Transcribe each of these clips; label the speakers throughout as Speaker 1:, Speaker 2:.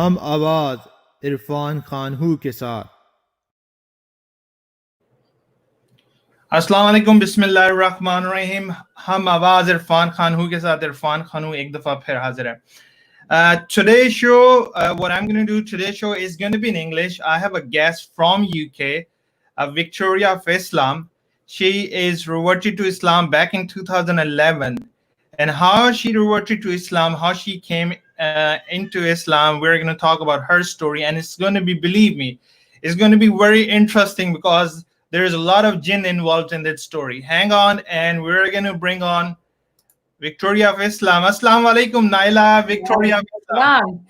Speaker 1: हम आवाज इरफान खानहू के साथ।
Speaker 2: अस्सलाम वालेकुम, बिस्मिल्लाहिर्रहमानिर्रहीम। हम आवाज इरफान खानहू के साथ इरफान खानहू एक दफा फिर हाजिर है. Today's show, what I'm going to do today's show is going to be in English. I have a guest from UK, Victoria of Islam. She is reverted to Islam back in 2011, and how she reverted to Islam, how she came into Islam. We're going to talk about her story, and it's going to be, believe me, it's going to be very interesting because there is a lot of jinn involved in that story. Hang on, and we're going to bring on Victoria of Islam. Assalamu alaikum, Naila. Victoria of Islam.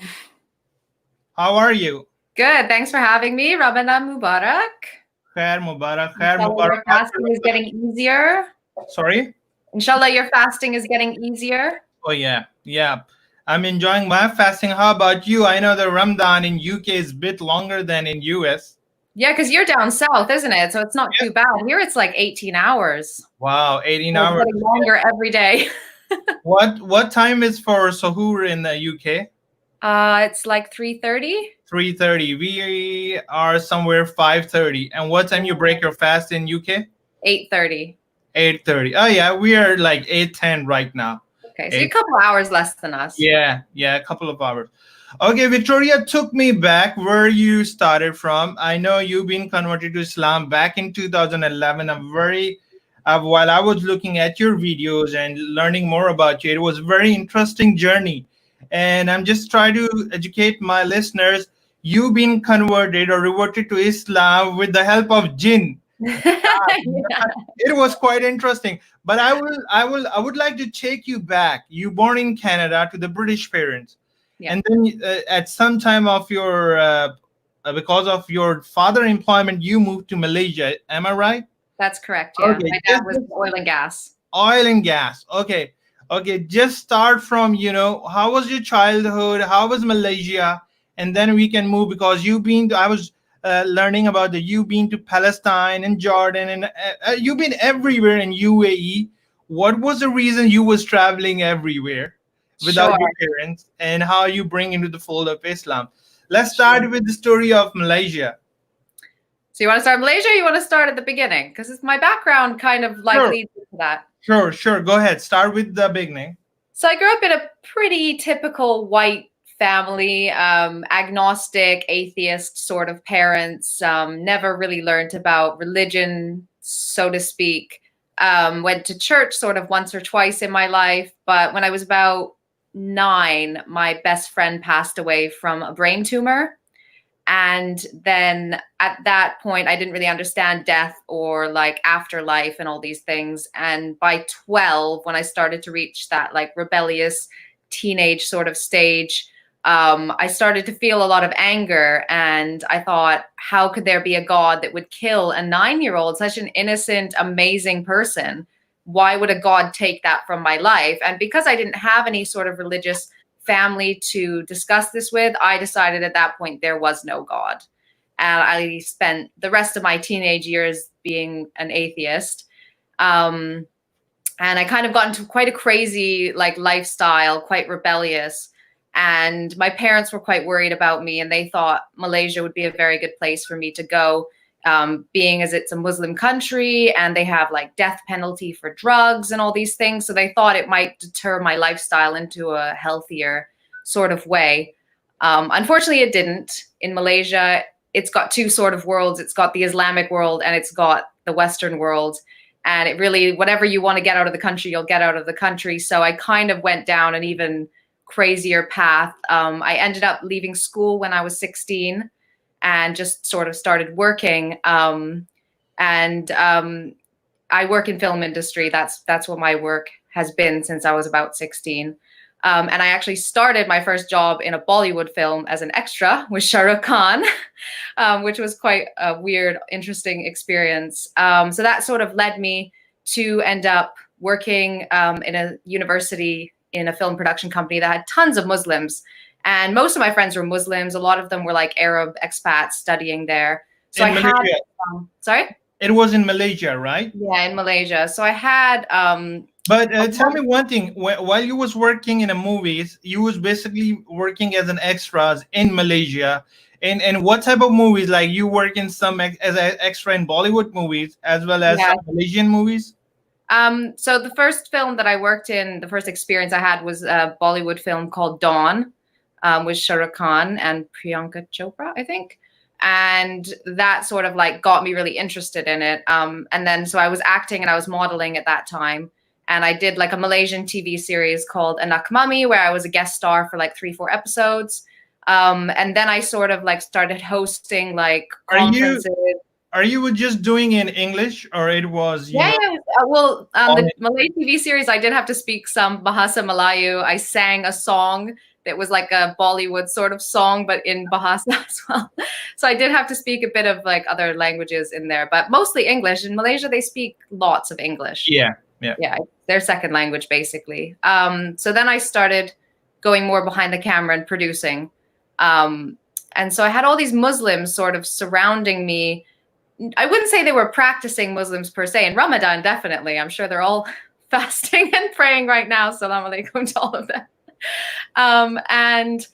Speaker 2: How are you?
Speaker 3: Good. Thanks for having me. Ramadan Mubarak.
Speaker 2: Khair Mubarak.
Speaker 3: Khair Mubarak. Your fasting is getting easier.
Speaker 2: Sorry?
Speaker 3: Inshallah, your fasting is getting easier.
Speaker 2: Oh, yeah. Yeah. I'm enjoying my fasting. How about you? I know the Ramadan in UK is a bit longer than in US.
Speaker 3: Yeah, because you're down south, isn't it? So it's not too bad. Here it's like 18 hours.
Speaker 2: Wow, 18 hours.
Speaker 3: It's getting longer every day.
Speaker 2: What time is for Sahur in the UK?
Speaker 3: It's like 3:30.
Speaker 2: 3:30. We are somewhere 5:30. And what time you break your fast in UK?
Speaker 3: 8:30.
Speaker 2: 8:30. Oh yeah, we are like 8:10 right now.
Speaker 3: Okay, so you're a couple hours less than us.
Speaker 2: Yeah, a couple of hours. Okay, Victoria took me back where you started from. I know you've been converted to Islam back in 2011. While I was looking at your videos and learning more about you, it was a very interesting journey. And I'm just trying to educate my listeners. You've been converted or reverted to Islam with the help of jinn. It was quite interesting. But I would like to take you back. You born in Canada to the British parents. Yeah. And then at some time of your, because of your father employment, you moved to Malaysia. Am I right?
Speaker 3: That's correct. Yeah. Okay. My dad was oil and gas.
Speaker 2: Oil and gas. Okay. Just start from, how was your childhood? How was Malaysia? And then we can move because I was learning about you've been to Palestine and Jordan and you've been everywhere in UAE. What was the reason you was traveling everywhere without your parents, and how you bring into the fold of Islam? Let's start with the story of Malaysia.
Speaker 3: So you want to start Malaysia, or you want to start at the beginning? Because it's my background kind of leads to that.
Speaker 2: Sure. Go ahead. Start with the beginning.
Speaker 3: So I grew up in a pretty typical white family, agnostic, atheist sort of parents. Never really learned about religion, so to speak. Went to church sort of once or twice in my life. But when I was about 9, my best friend passed away from a brain tumor. And then at that point, I didn't really understand death or like afterlife and all these things. And by 12, when I started to reach that like rebellious teenage sort of stage, I started to feel a lot of anger. And I thought, how could there be a God that would kill a 9-year-old, such an innocent, amazing person? Why would a God take that from my life? And because I didn't have any sort of religious family to discuss this with, I decided at that point there was no God. And I spent the rest of my teenage years being an atheist. And I kind of got into quite a crazy like lifestyle, quite rebellious. And my parents were quite worried about me, and they thought Malaysia would be a very good place for me to go, being as it's a Muslim country and they have like death penalty for drugs and all these things. So they thought it might deter my lifestyle into a healthier sort of way. Unfortunately, it didn't. In Malaysia, it's got two sort of worlds. It's got the Islamic world and it's got the Western world. And it really, whatever you want to get out of the country, you'll get out of the country. So I kind of went down an even crazier path. I ended up leaving school when I was 16 and just sort of started working. I work in film industry. That's what my work has been since I was about 16. And I actually started my first job in a Bollywood film as an extra with Shah Rukh Khan, which was quite a weird, interesting experience. So that sort of led me to end up working in a university in a film production company that had tons of Muslims. And most of my friends were Muslims. A lot of them were like Arab expats studying there. So
Speaker 2: in Malaysia.
Speaker 3: Sorry?
Speaker 2: It was in Malaysia, right?
Speaker 3: Yeah, in Malaysia. So I had
Speaker 2: But tell me one thing. While you was working in a movies, you was basically working as an extras in Malaysia. And what type of movies? Like you work in some as an extra in Bollywood movies as well as
Speaker 3: Yeah.
Speaker 2: some Malaysian movies.
Speaker 3: So the first film that I worked in, the first experience I had was a Bollywood film called Dawn, with Shah Rukh Khan and Priyanka Chopra, I think. And that sort of like got me really interested in it. And then so I was acting and I was modeling at that time. And I did like a Malaysian TV series called Anak Mami, where I was a guest star for like 3-4 episodes. And then I sort of like started hosting like conferences.
Speaker 2: Are you just doing in English, or it was
Speaker 3: Yeah. Well, the
Speaker 2: in-
Speaker 3: Malay TV series, I did have to speak some Bahasa Melayu. I sang a song that was like a Bollywood sort of song, but in Bahasa as well. So I did have to speak a bit of like other languages in there, but mostly English. In Malaysia, they speak lots of English.
Speaker 2: Yeah.
Speaker 3: Their second language, basically. So then I started going more behind the camera and producing. And so I had all these Muslims sort of surrounding me. I wouldn't say they were practicing Muslims per se. In Ramadan, definitely. I'm sure they're all fasting and praying right now. Salam alaikum to all of them. And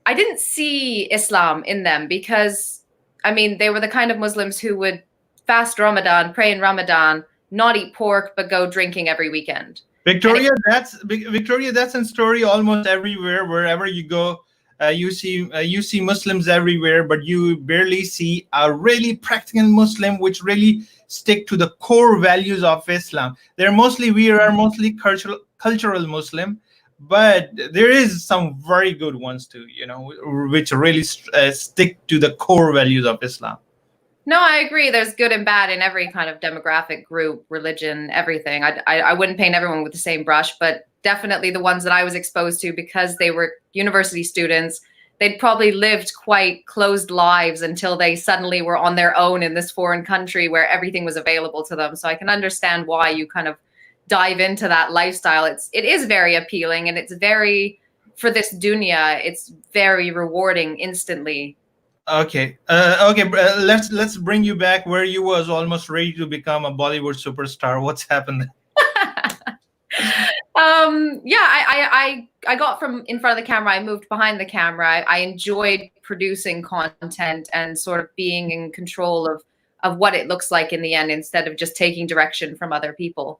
Speaker 3: I didn't see Islam in them because, I mean, they were the kind of Muslims who would fast Ramadan, pray in Ramadan, not eat pork, but go drinking every weekend.
Speaker 2: Victoria, that's a story almost everywhere. Wherever you go, you see Muslims everywhere, but you barely see a really practical Muslim which really stick to the core values of Islam. We are mostly cultural Muslim, but there is some very good ones too, which really stick to the core values of Islam.
Speaker 3: No, I agree. There's good and bad in every kind of demographic group, religion, everything. I wouldn't paint everyone with the same brush, but definitely the ones that I was exposed to, because they were university students, they'd probably lived quite closed lives until they suddenly were on their own in this foreign country where everything was available to them. So I can understand why you kind of dive into that lifestyle. It is very appealing, and it's very, for this dunya, it's very rewarding instantly.
Speaker 2: Okay. Let's bring you back where you was almost ready to become a Bollywood superstar. What's happened?
Speaker 3: I got from in front of the camera. I moved behind the camera. I enjoyed producing content and sort of being in control of what it looks like in the end, instead of just taking direction from other people.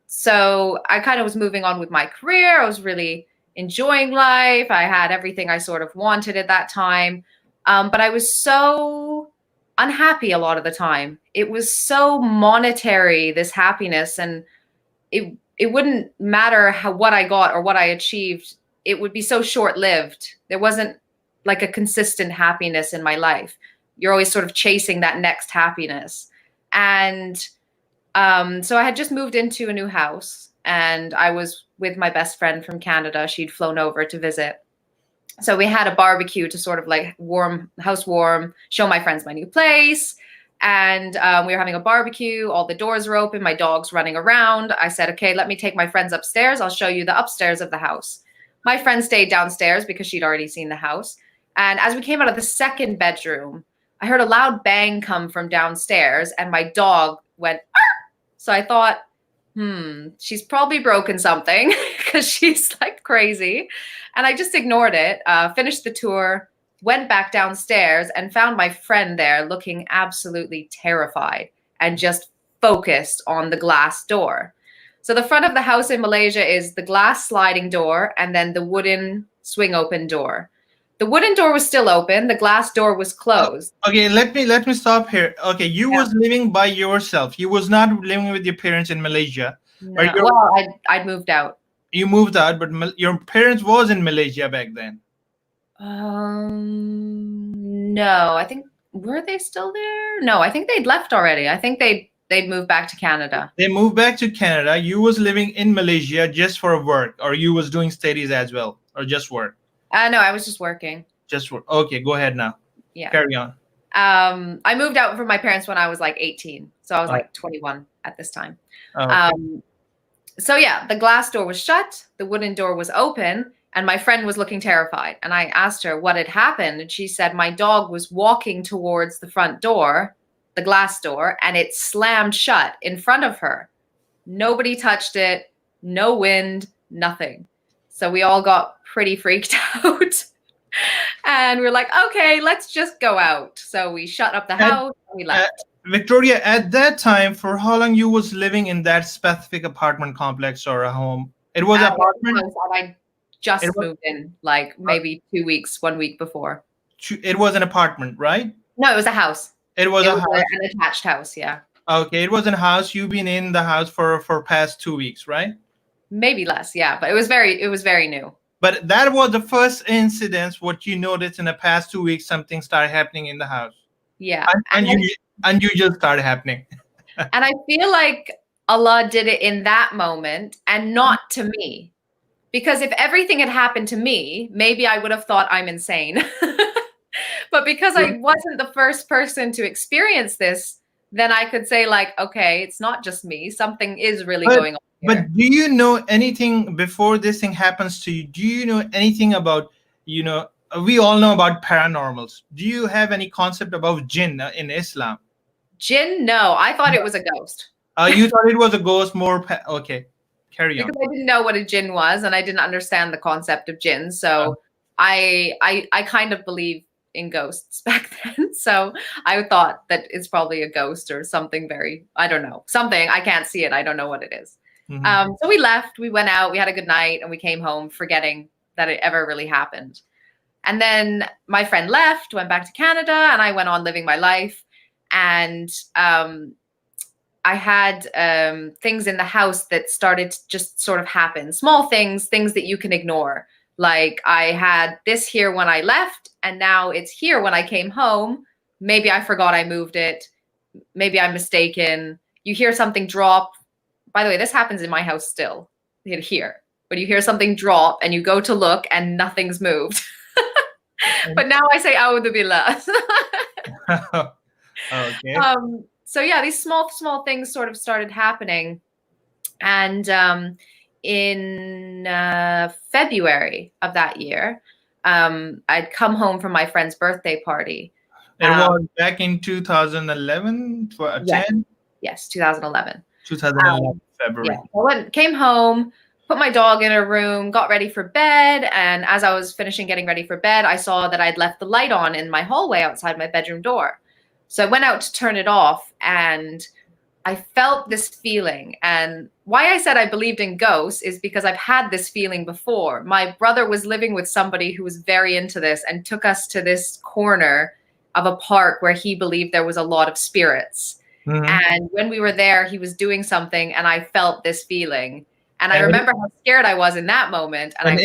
Speaker 3: So I kind of was moving on with my career. I was really enjoying life. I had everything I sort of wanted at that time. But I was so unhappy a lot of the time. It was so monetary, this happiness, and it wouldn't matter what I got or what I achieved. It would be so short-lived. There wasn't like a consistent happiness in my life. You're always sort of chasing that next happiness. And so I had just moved into a new house, and I was with my best friend from Canada. She'd flown over to visit. So we had a barbecue to sort of like house warm, show my friends my new place. And we were having a barbecue. All the doors were open. My dog's running around. I said, okay, let me take my friends upstairs. I'll show you the upstairs of the house. My friend stayed downstairs because she'd already seen the house. And as we came out of the second bedroom, I heard a loud bang come from downstairs, and my dog went, "Arr!" So I thought, she's probably broken something because she's like crazy. And I just ignored it, finished the tour, went back downstairs, and found my friend there looking absolutely terrified and just focused on the glass door. So the front of the house in Malaysia is the glass sliding door and then the wooden swing open door. The wooden door was still open. The glass door was closed.
Speaker 2: Okay, let me stop here. Okay, you was living by yourself. You was not living with your parents in Malaysia.
Speaker 3: No. Well, I'd moved out.
Speaker 2: You moved out, but your parents was in Malaysia back then.
Speaker 3: No, I think, were they still there? No, I think they'd left already. I think they'd moved back to Canada.
Speaker 2: They moved back to Canada. You was living in Malaysia just for work, or you was doing studies as well, or just work?
Speaker 3: No, I was just working.
Speaker 2: Just work. Okay, go ahead now.
Speaker 3: Yeah.
Speaker 2: Carry on.
Speaker 3: I moved out from my parents when I was like 18. So I was like 21 at this time.
Speaker 2: Okay.
Speaker 3: So yeah, the glass door was shut. The wooden door was open. And my friend was looking terrified. And I asked her what had happened. And she said, my dog was walking towards the front door, the glass door, and it slammed shut in front of her. Nobody touched it, no wind, nothing. So we all got pretty freaked out. And we're like, okay, let's just go out. So we shut up the house and we left.
Speaker 2: Victoria, at that time, for how long you was living in that specific apartment complex or a home? It was an apartment?
Speaker 3: I just moved in, like maybe 2 weeks, 1 week before.
Speaker 2: It was an apartment, right?
Speaker 3: No, it was a house.
Speaker 2: It was a house.
Speaker 3: An attached house, yeah.
Speaker 2: Okay, it was a house. You've been in the house for past 2 weeks, right?
Speaker 3: Maybe less, yeah. But it was very new.
Speaker 2: But that was the first incident. What you noticed in the past 2 weeks, something started happening in the house.
Speaker 3: Yeah,
Speaker 2: and you just started happening.
Speaker 3: And I feel like Allah did it in that moment and not to me, because if everything had happened to me, maybe I would have thought I'm insane. But because I wasn't the first person to experience this, then I could say like, okay, it's not just me. Something is really going on here.
Speaker 2: But do you know anything before this thing happens to you? Do you know anything about, we all know about paranormals. Do you have any concept about jinn in Islam?
Speaker 3: Jinn? No, I thought it was a ghost.
Speaker 2: You thought it was a ghost more? Okay, carry on.
Speaker 3: Because I didn't know what a jinn was and I didn't understand the concept of jinn. So I kind of believe in ghosts back then. So I thought that it's probably a ghost or something I don't know, something. I can't see it. I don't know what it is.
Speaker 2: Mm-hmm.
Speaker 3: So we left, we went out, we had a good night, and we came home forgetting that it ever really happened. And then my friend left, went back to Canada, and I went on living my life. And I had things in the house that started to just sort of happen. Small things that you can ignore. Like I had this here when I left, and now it's here when I came home. Maybe I forgot I moved it. Maybe I'm mistaken. You hear something drop. By the way, this happens in my house still. Here, when you hear something drop and you go to look and nothing's moved. But now I say "A'udhu billah."
Speaker 2: Okay.
Speaker 3: So yeah, these small things sort of started happening, and in February of that year, I'd come home from my friend's birthday party.
Speaker 2: It was back in 2011, 10?
Speaker 3: Yes, 2011.
Speaker 2: 2011 February.
Speaker 3: Yeah. I came home, put my dog in her room, got ready for bed, and as I was finishing getting ready for bed, I saw that I'd left the light on in my hallway outside my bedroom door. So I went out to turn it off, and I felt this feeling. And why I said I believed in ghosts is because I've had this feeling before. My brother was living with somebody who was very into this and took us to this corner of a park where he believed there was a lot of spirits.
Speaker 2: Mm-hmm.
Speaker 3: And when we were there, he was doing something, and I felt this feeling. And I remember how scared I was in that moment. And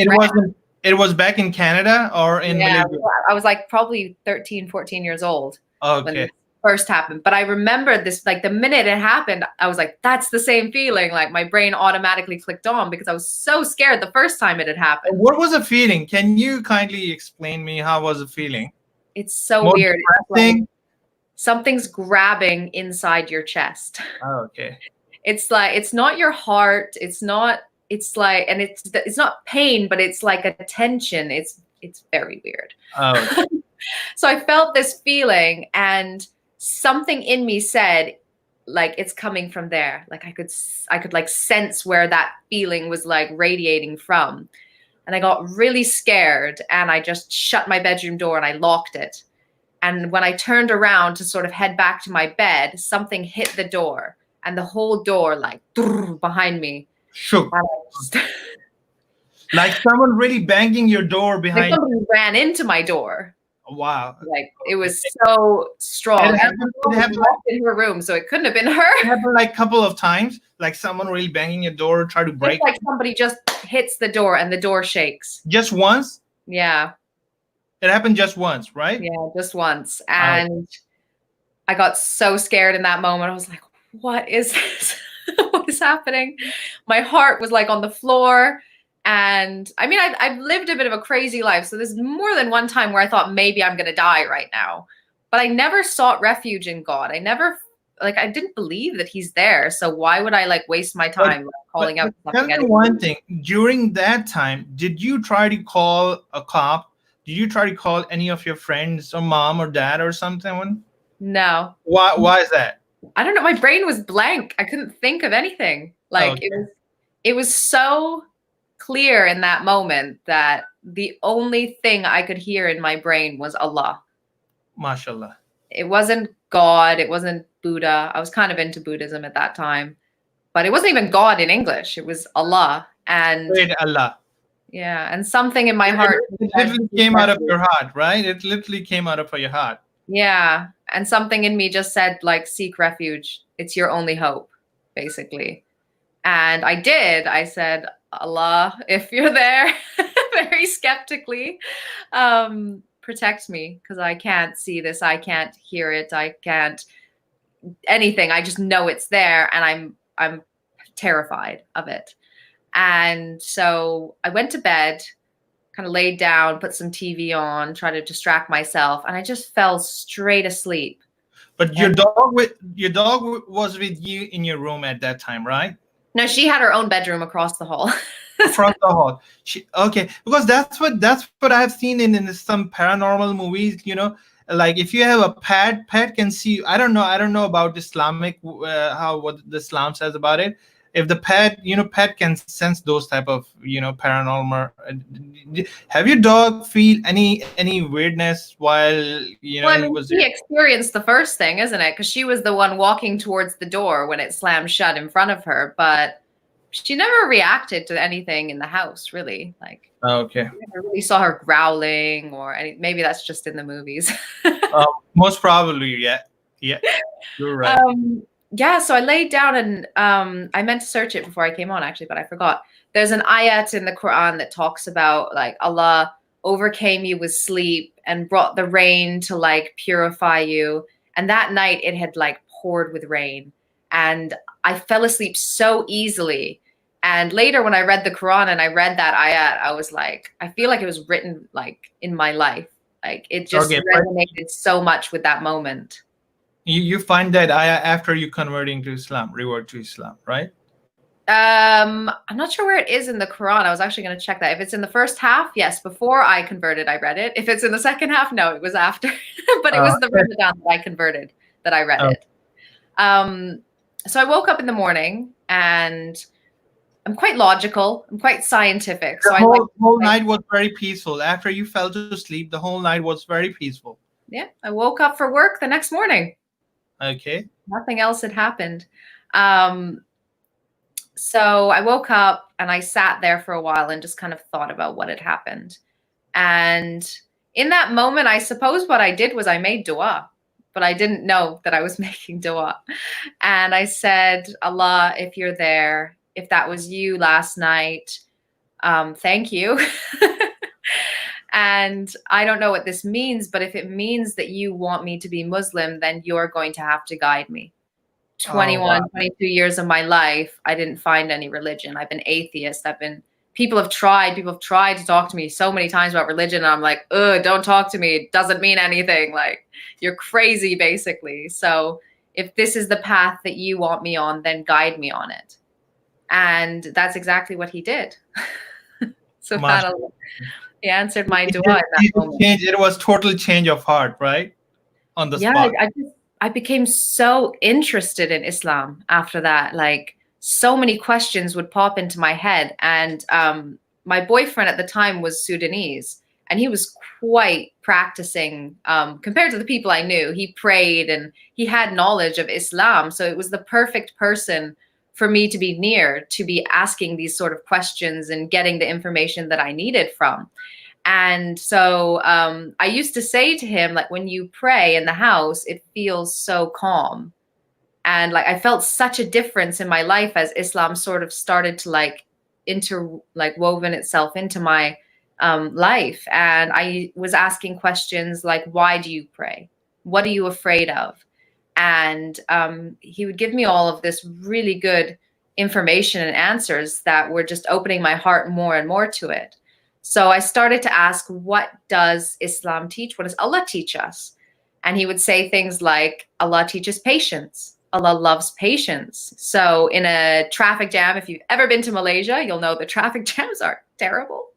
Speaker 2: it was back in Canada or in Malaysia?
Speaker 3: I was like probably 13, 14 years old.
Speaker 2: Okay.
Speaker 3: When this first happened. But I remember this, like the minute it happened, I was like, that's the same feeling. Like my brain automatically clicked on because I was so scared the first time it had happened.
Speaker 2: What was the feeling? Can you kindly explain me how was the feeling?
Speaker 3: It's so weird. Something's grabbing inside your chest.
Speaker 2: Oh, okay.
Speaker 3: It's like, it's not your heart. It's not pain, but it's like a tension. It's very weird.
Speaker 2: Oh. Okay.
Speaker 3: So I felt this feeling, and something in me said, like, it's coming from there. Like I could like sense where that feeling was like radiating from. And I got really scared, and I just shut my bedroom door and I locked it. And when I turned around to sort of head back to my bed, something hit the door, and the whole door like behind me
Speaker 2: shook. Like someone really banging your door behind.
Speaker 3: Like somebody ran into my door.
Speaker 2: Wow.
Speaker 3: Like it was so strong.
Speaker 2: It happened
Speaker 3: in her room, so it couldn't have been her.
Speaker 2: It happened like a couple of times, like someone really banging your door, try to break.
Speaker 3: It's like somebody just hits the door and the door shakes.
Speaker 2: Just once?
Speaker 3: Yeah.
Speaker 2: It happened just once, right?
Speaker 3: Yeah, just once. And I got so scared in that moment. I was like, what is this? What is happening? My heart was like on the floor. And I mean, I've lived a bit of a crazy life. So there's more than one time where I thought maybe I'm going to die right now. But I never sought refuge in God. I didn't believe that he's there. So why would I like waste my time calling out something?
Speaker 2: Tell me one thing. During that time, did you try to call a cop? Did you try to call any of your friends or mom or dad or something?
Speaker 3: No.
Speaker 2: Why is that?
Speaker 3: I don't know. My brain was blank. I couldn't think of anything. Like
Speaker 2: Okay.
Speaker 3: it was so clear in that moment that the only thing I could hear in my brain was Allah.
Speaker 2: MashaAllah.
Speaker 3: It wasn't God, it wasn't Buddha. I was kind of into Buddhism at that time, but it wasn't even God in English. It was Allah. And
Speaker 2: Great Allah.
Speaker 3: yeah, and something in my
Speaker 2: It,
Speaker 3: heart
Speaker 2: it
Speaker 3: said,
Speaker 2: literally
Speaker 3: "Seek
Speaker 2: came out of
Speaker 3: refuge."
Speaker 2: your heart, right? It literally came out of your heart.
Speaker 3: Yeah, and something in me just said, like, seek refuge. It's your only hope, basically. And I did. I said, Allah, if you're there, very skeptically, protect me, because I can't see this. I can't hear it. I can't anything. I just know it's there, and I'm terrified of it. And so I went to bed, kind of laid down, put some TV on, try to distract myself, and I just fell straight asleep.
Speaker 2: But your dog was with you in your room at that time, right?
Speaker 3: No, she had her own bedroom across the hall.
Speaker 2: From the hall. Okay, because that's what I've seen in some paranormal movies. Like if you have a pet can see. I don't know about Islamic what the Islam says about it. If the pet can sense those type of paranormal. Have your dog feel any weirdness while
Speaker 3: Well, I
Speaker 2: he
Speaker 3: mean,
Speaker 2: was
Speaker 3: she
Speaker 2: there?
Speaker 3: experienced the first thing, isn't it? Because she was the one walking towards the door when it slammed shut in front of her, but she never reacted to anything in the house, really. Like,
Speaker 2: Okay.
Speaker 3: I never really saw her growling or any. Maybe that's just in the movies.
Speaker 2: Most probably, yeah. You're right.
Speaker 3: Yeah, so I laid down and I meant to search it before I came on, actually, but I forgot. There's an ayat in the Quran that talks about like Allah overcame you with sleep and brought the rain to like purify you. And that night it had like poured with rain. And I fell asleep so easily. And later when I read the Quran and I read that ayat, I was like, I feel like it was written like in my life. Like it just
Speaker 2: Okay,
Speaker 3: resonated so much with that moment.
Speaker 2: You find that after you converting to Islam, revert to Islam, right?
Speaker 3: I'm not sure where it is in the Quran. I was actually going to check that. If it's in the first half, yes, before I converted, I read it. If it's in the second half, no, it was after. But it was the Ramadan that I converted that I read it. So I woke up in the morning and I'm quite logical. I'm quite scientific. So
Speaker 2: The whole night was very peaceful. After you fell to sleep, the whole night was very peaceful.
Speaker 3: Yeah, I woke up for work the next morning.
Speaker 2: Okay.
Speaker 3: Nothing else had happened. So I woke up and I sat there for a while and just kind of thought about what had happened. And in that moment, I suppose what I did was I made dua, but I didn't know that I was making dua. And I said, Allah, if you're there, if that was you last night, thank you. And I don't know what this means, but if it means that you want me to be Muslim, then you're going to have to guide me. 21, 22 years of my life, I didn't find any religion. I've been atheist. People have tried to talk to me so many times about religion. And I'm like, don't talk to me. It doesn't mean anything. Like, you're crazy, basically. So if this is the path that you want me on, then guide me on it. And that's exactly what he did. So he answered my dua in that moment.
Speaker 2: It was total change of heart, right? On the spot.
Speaker 3: I became so interested in Islam after that. Like, so many questions would pop into my head. And my boyfriend at the time was Sudanese, and he was quite practicing compared to the people I knew. He prayed and he had knowledge of Islam. So it was the perfect person for me to be near, to be asking these sort of questions and getting the information that I needed from. And so I used to say to him, like, when you pray in the house, it feels so calm. And like, I felt such a difference in my life as Islam sort of started to woven itself into my life. And I was asking questions like, why do you pray? What are you afraid of? And he would give me all of this really good information and answers that were just opening my heart more and more to it. So I started to ask, what does Islam teach? What does Allah teach us? And he would say things like, Allah teaches patience. Allah loves patience. So in a traffic jam, if you've ever been to Malaysia, you'll know the traffic jams are terrible.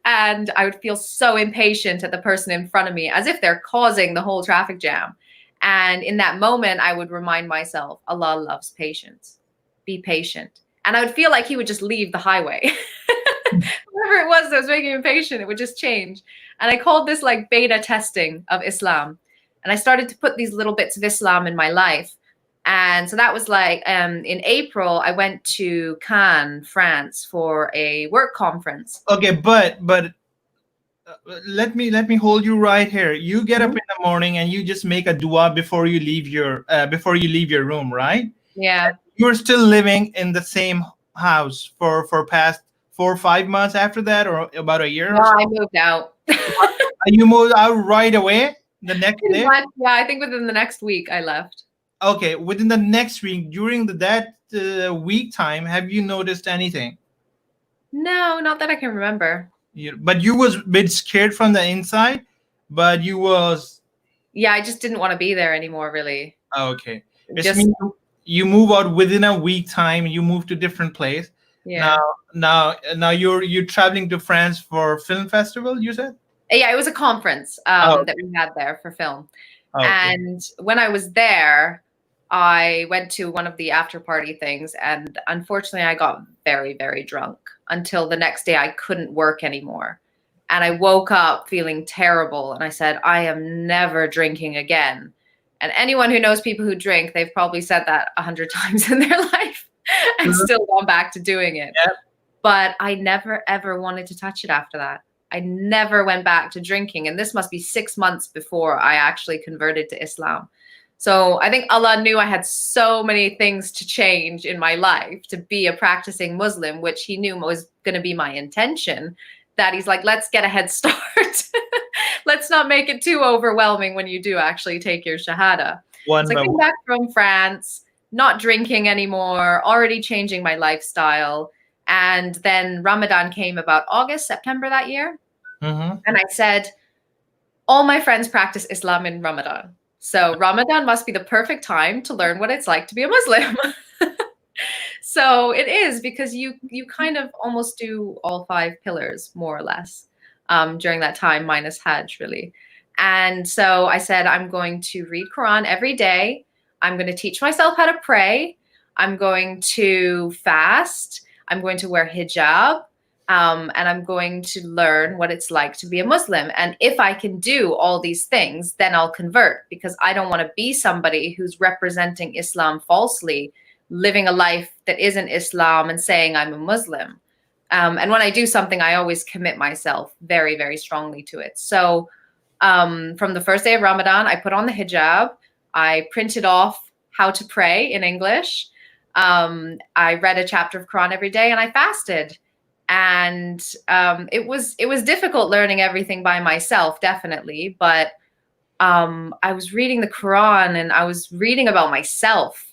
Speaker 3: And I would feel so impatient at the person in front of me, as if they're causing the whole traffic jam. And in that moment, I would remind myself, Allah loves patience. Be patient. And I would feel like he would just leave the highway. Whatever it was that was making him impatient, it would just change. And I called this like beta testing of Islam. And I started to put these little bits of Islam in my life. And so that was like in April, I went to Cannes, France for a work conference.
Speaker 2: Okay, but let me hold you right here. You get up in the morning and you just make a dua before you leave your room, right?
Speaker 3: Yeah.
Speaker 2: You're still living in the same house for past 4 or 5 months after that, or about a year?
Speaker 3: No, I moved out.
Speaker 2: You moved out right away the next day?
Speaker 3: Yeah, I think within the next week I left.
Speaker 2: Okay, within the next week, during that week time, have you noticed anything?
Speaker 3: No, not that I can remember.
Speaker 2: But you was a bit scared from the inside, but you was...
Speaker 3: Yeah, I just didn't want to be there anymore, really.
Speaker 2: Okay.
Speaker 3: Just,
Speaker 2: you move out within a week time, you move to different place.
Speaker 3: yeah.
Speaker 2: Now you're traveling to France for film festival, you said?
Speaker 3: Yeah, it was a conference that we had there for film.
Speaker 2: Okay.
Speaker 3: And when I was there, I went to one of the after party things, and unfortunately I got very, very drunk until the next day I couldn't work anymore. And I woke up feeling terrible, and I said, I am never drinking again. And anyone who knows people who drink, they've probably said that 100 times in their life and still gone back to doing it.
Speaker 2: Yep.
Speaker 3: But I never, ever wanted to touch it after that. I never went back to drinking. And this must be 6 months before I actually converted to Islam. So I think Allah knew I had so many things to change in my life to be a practicing Muslim, which he knew was going to be my intention, that he's like, let's get a head start. Let's not make it too overwhelming when you do actually take your Shahada. So I came back from France, not drinking anymore, already changing my lifestyle. And then Ramadan came about August, September that year.
Speaker 2: Mm-hmm.
Speaker 3: And I said, all my friends practice Islam in Ramadan. So Ramadan must be the perfect time to learn what it's like to be a Muslim. So it is, because you kind of almost do all 5 pillars, more or less, during that time, minus Hajj, really. And so I said, I'm going to read Quran every day. I'm going to teach myself how to pray. I'm going to fast. I'm going to wear hijab. And I'm going to learn what it's like to be a Muslim. And if I can do all these things, then I'll convert, because I don't want to be somebody who's representing Islam falsely, living a life that isn't Islam and saying I'm a Muslim. And when I do something, I always commit myself very, very strongly to it. So from the first day of Ramadan, I put on the hijab. I printed off how to pray in English. I read a chapter of Quran every day, and I fasted. And it was difficult learning everything by myself, definitely. But I was reading the Quran, and I was reading about myself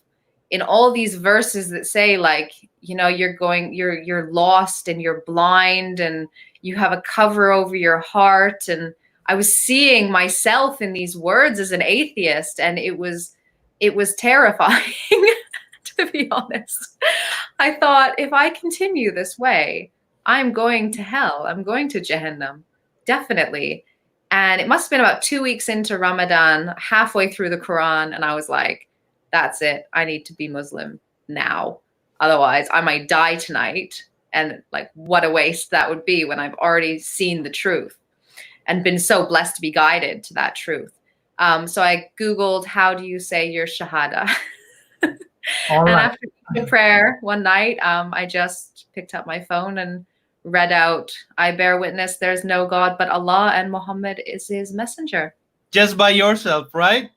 Speaker 3: in all these verses that say, like, you know, you're lost and you're blind and you have a cover over your heart. And I was seeing myself in these words as an atheist, and it was terrifying, to be honest. I thought, if I continue this way, I'm going to hell. I'm going to Jahannam, definitely. And it must have been about 2 weeks into Ramadan, halfway through the Quran, and I was like, that's it. I need to be Muslim now. Otherwise, I might die tonight. And like, what a waste that would be when I've already seen the truth and been so blessed to be guided to that truth. So I Googled, how do you say your Shahada? And after the prayer one night, I just picked up my phone and read out, I bear witness there's no God but Allah, and Muhammad is his messenger.
Speaker 2: Just by yourself, right?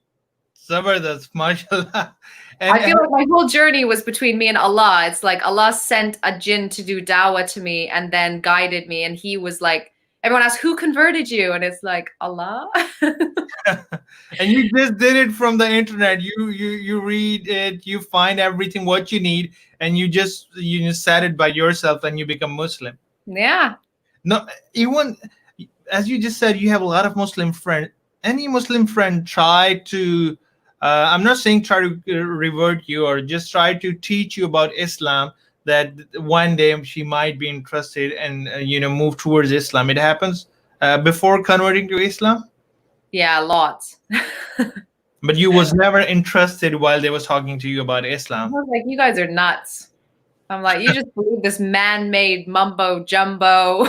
Speaker 2: Zabardast, mashallah.
Speaker 3: I feel like my whole journey was between me and Allah. It's like Allah sent a jinn to do dawah to me and then guided me. And he was like, everyone asks, who converted you? And it's like, Allah.
Speaker 2: And you just did it from the internet. You read it, you find everything what you need, and you just said it by yourself, and you become Muslim.
Speaker 3: Yeah.
Speaker 2: No, even as you just said, you have a lot of Muslim friends. Any Muslim friend try to, I'm not saying try to revert you, or just try to teach you about Islam, that one day she might be interested and move towards Islam. It happens before converting to Islam?
Speaker 3: Yeah, lots.
Speaker 2: But you was never interested while they was talking to you about Islam.
Speaker 3: I was like, you guys are nuts. I'm like, you just believe this man-made mumbo jumbo.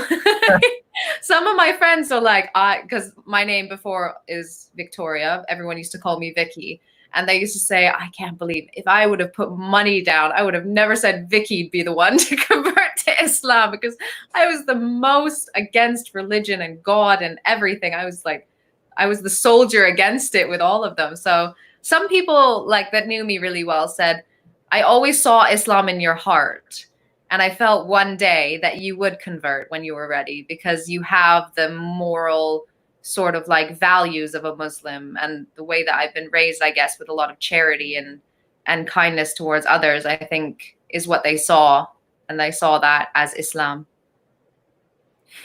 Speaker 3: Some of my friends are like, because my name before is Victoria. Everyone used to call me Vicky. And they used to say, I can't believe if I would have put money down, I would have never said Vicky'd be the one to convert to Islam, because I was the most against religion and God and everything. I was the soldier against it with all of them. So some people like that knew me really well said, I always saw Islam in your heart. And I felt one day that you would convert when you were ready, because you have the moral sort of like values of a Muslim, and the way that I've been raised, I guess, with a lot of charity and kindness towards others, I think is what they saw. And they saw that as Islam.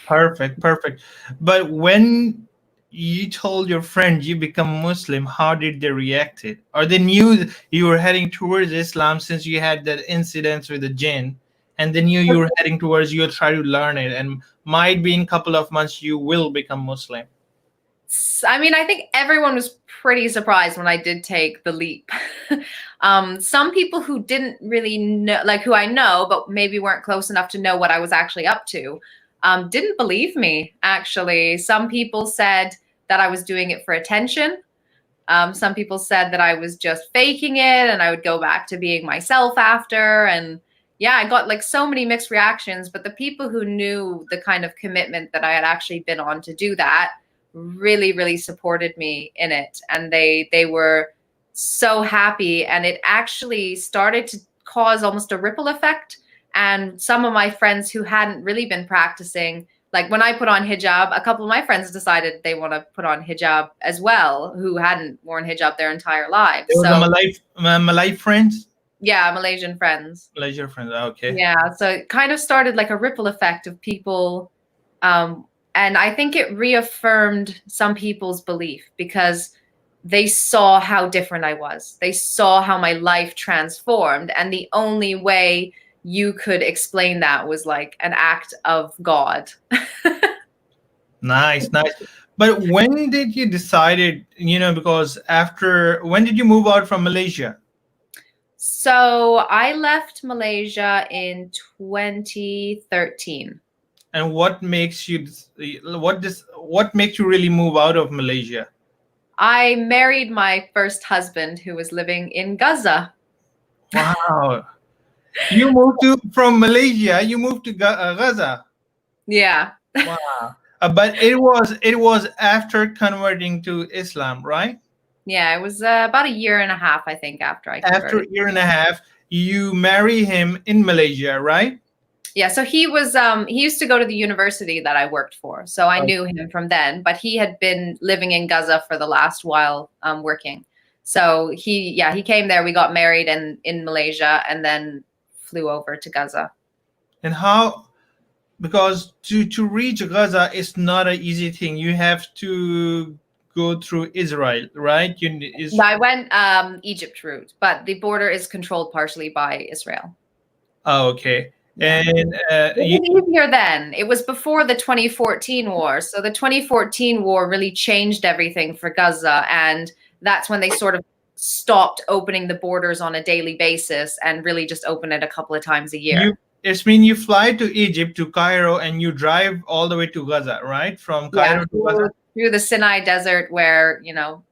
Speaker 2: Perfect. But when you told your friend you become Muslim, how did they react it? Or they knew you were heading towards Islam since you had that incident with the jinn, and they knew you were heading towards, you'll try to learn it, and might be in a couple of months you will become Muslim?
Speaker 3: I mean, I think everyone was pretty surprised when I did take the leap. Some people who didn't really know, like who I know, but maybe weren't close enough to know what I was actually up to, didn't believe me, actually. Some people said that I was doing it for attention. Some people said that I was just faking it and I would go back to being myself after. And yeah, I got like so many mixed reactions, but the people who knew the kind of commitment that I had actually been on to do that really, really supported me in it. And they were so happy. And it actually started to cause almost a ripple effect. And some of my friends who hadn't really been practicing, like when I put on hijab, a couple of my friends decided they want to put on hijab as well, who hadn't worn hijab their entire lives.
Speaker 2: There was Malay friends?
Speaker 3: Yeah, Malaysian friends.
Speaker 2: Malaysian friends, okay.
Speaker 3: Yeah, so it kind of started like a ripple effect of people. And I think it reaffirmed some people's belief, because they saw how different I was. They saw how my life transformed. And the only way you could explain that was like an act of God.
Speaker 2: Nice. But when did you decided, because when did you move out from Malaysia?
Speaker 3: So I left Malaysia in 2013.
Speaker 2: And what makes you really move out of Malaysia?
Speaker 3: I married my first husband, who was living in Gaza.
Speaker 2: Wow. You moved from Malaysia, you moved to Gaza.
Speaker 3: Yeah.
Speaker 2: Wow. But it was after converting to Islam, right?
Speaker 3: Yeah, it was about a year and a half, I think, after I converted.
Speaker 2: After a year and a half, you marry him in Malaysia, right?
Speaker 3: Yeah, so he used to go to the university that I worked for. So I knew him from then, but he had been living in Gaza for the last while working. So he came there, we got married in Malaysia, and then flew over to Gaza.
Speaker 2: And how, because to reach Gaza is not an easy thing. You have to go through Israel, right?
Speaker 3: I went Egypt route, but the border is controlled partially by Israel.
Speaker 2: Oh, okay. And
Speaker 3: it was easier then. It was before the 2014 war. So the 2014 war really changed everything for Gaza. And that's when they sort of stopped opening the borders on a daily basis and really just open it a couple of times a year.
Speaker 2: It's mean you fly to Egypt, to Cairo, and you drive all the way to Gaza, right? From Cairo to Gaza?
Speaker 3: Through the Sinai desert where,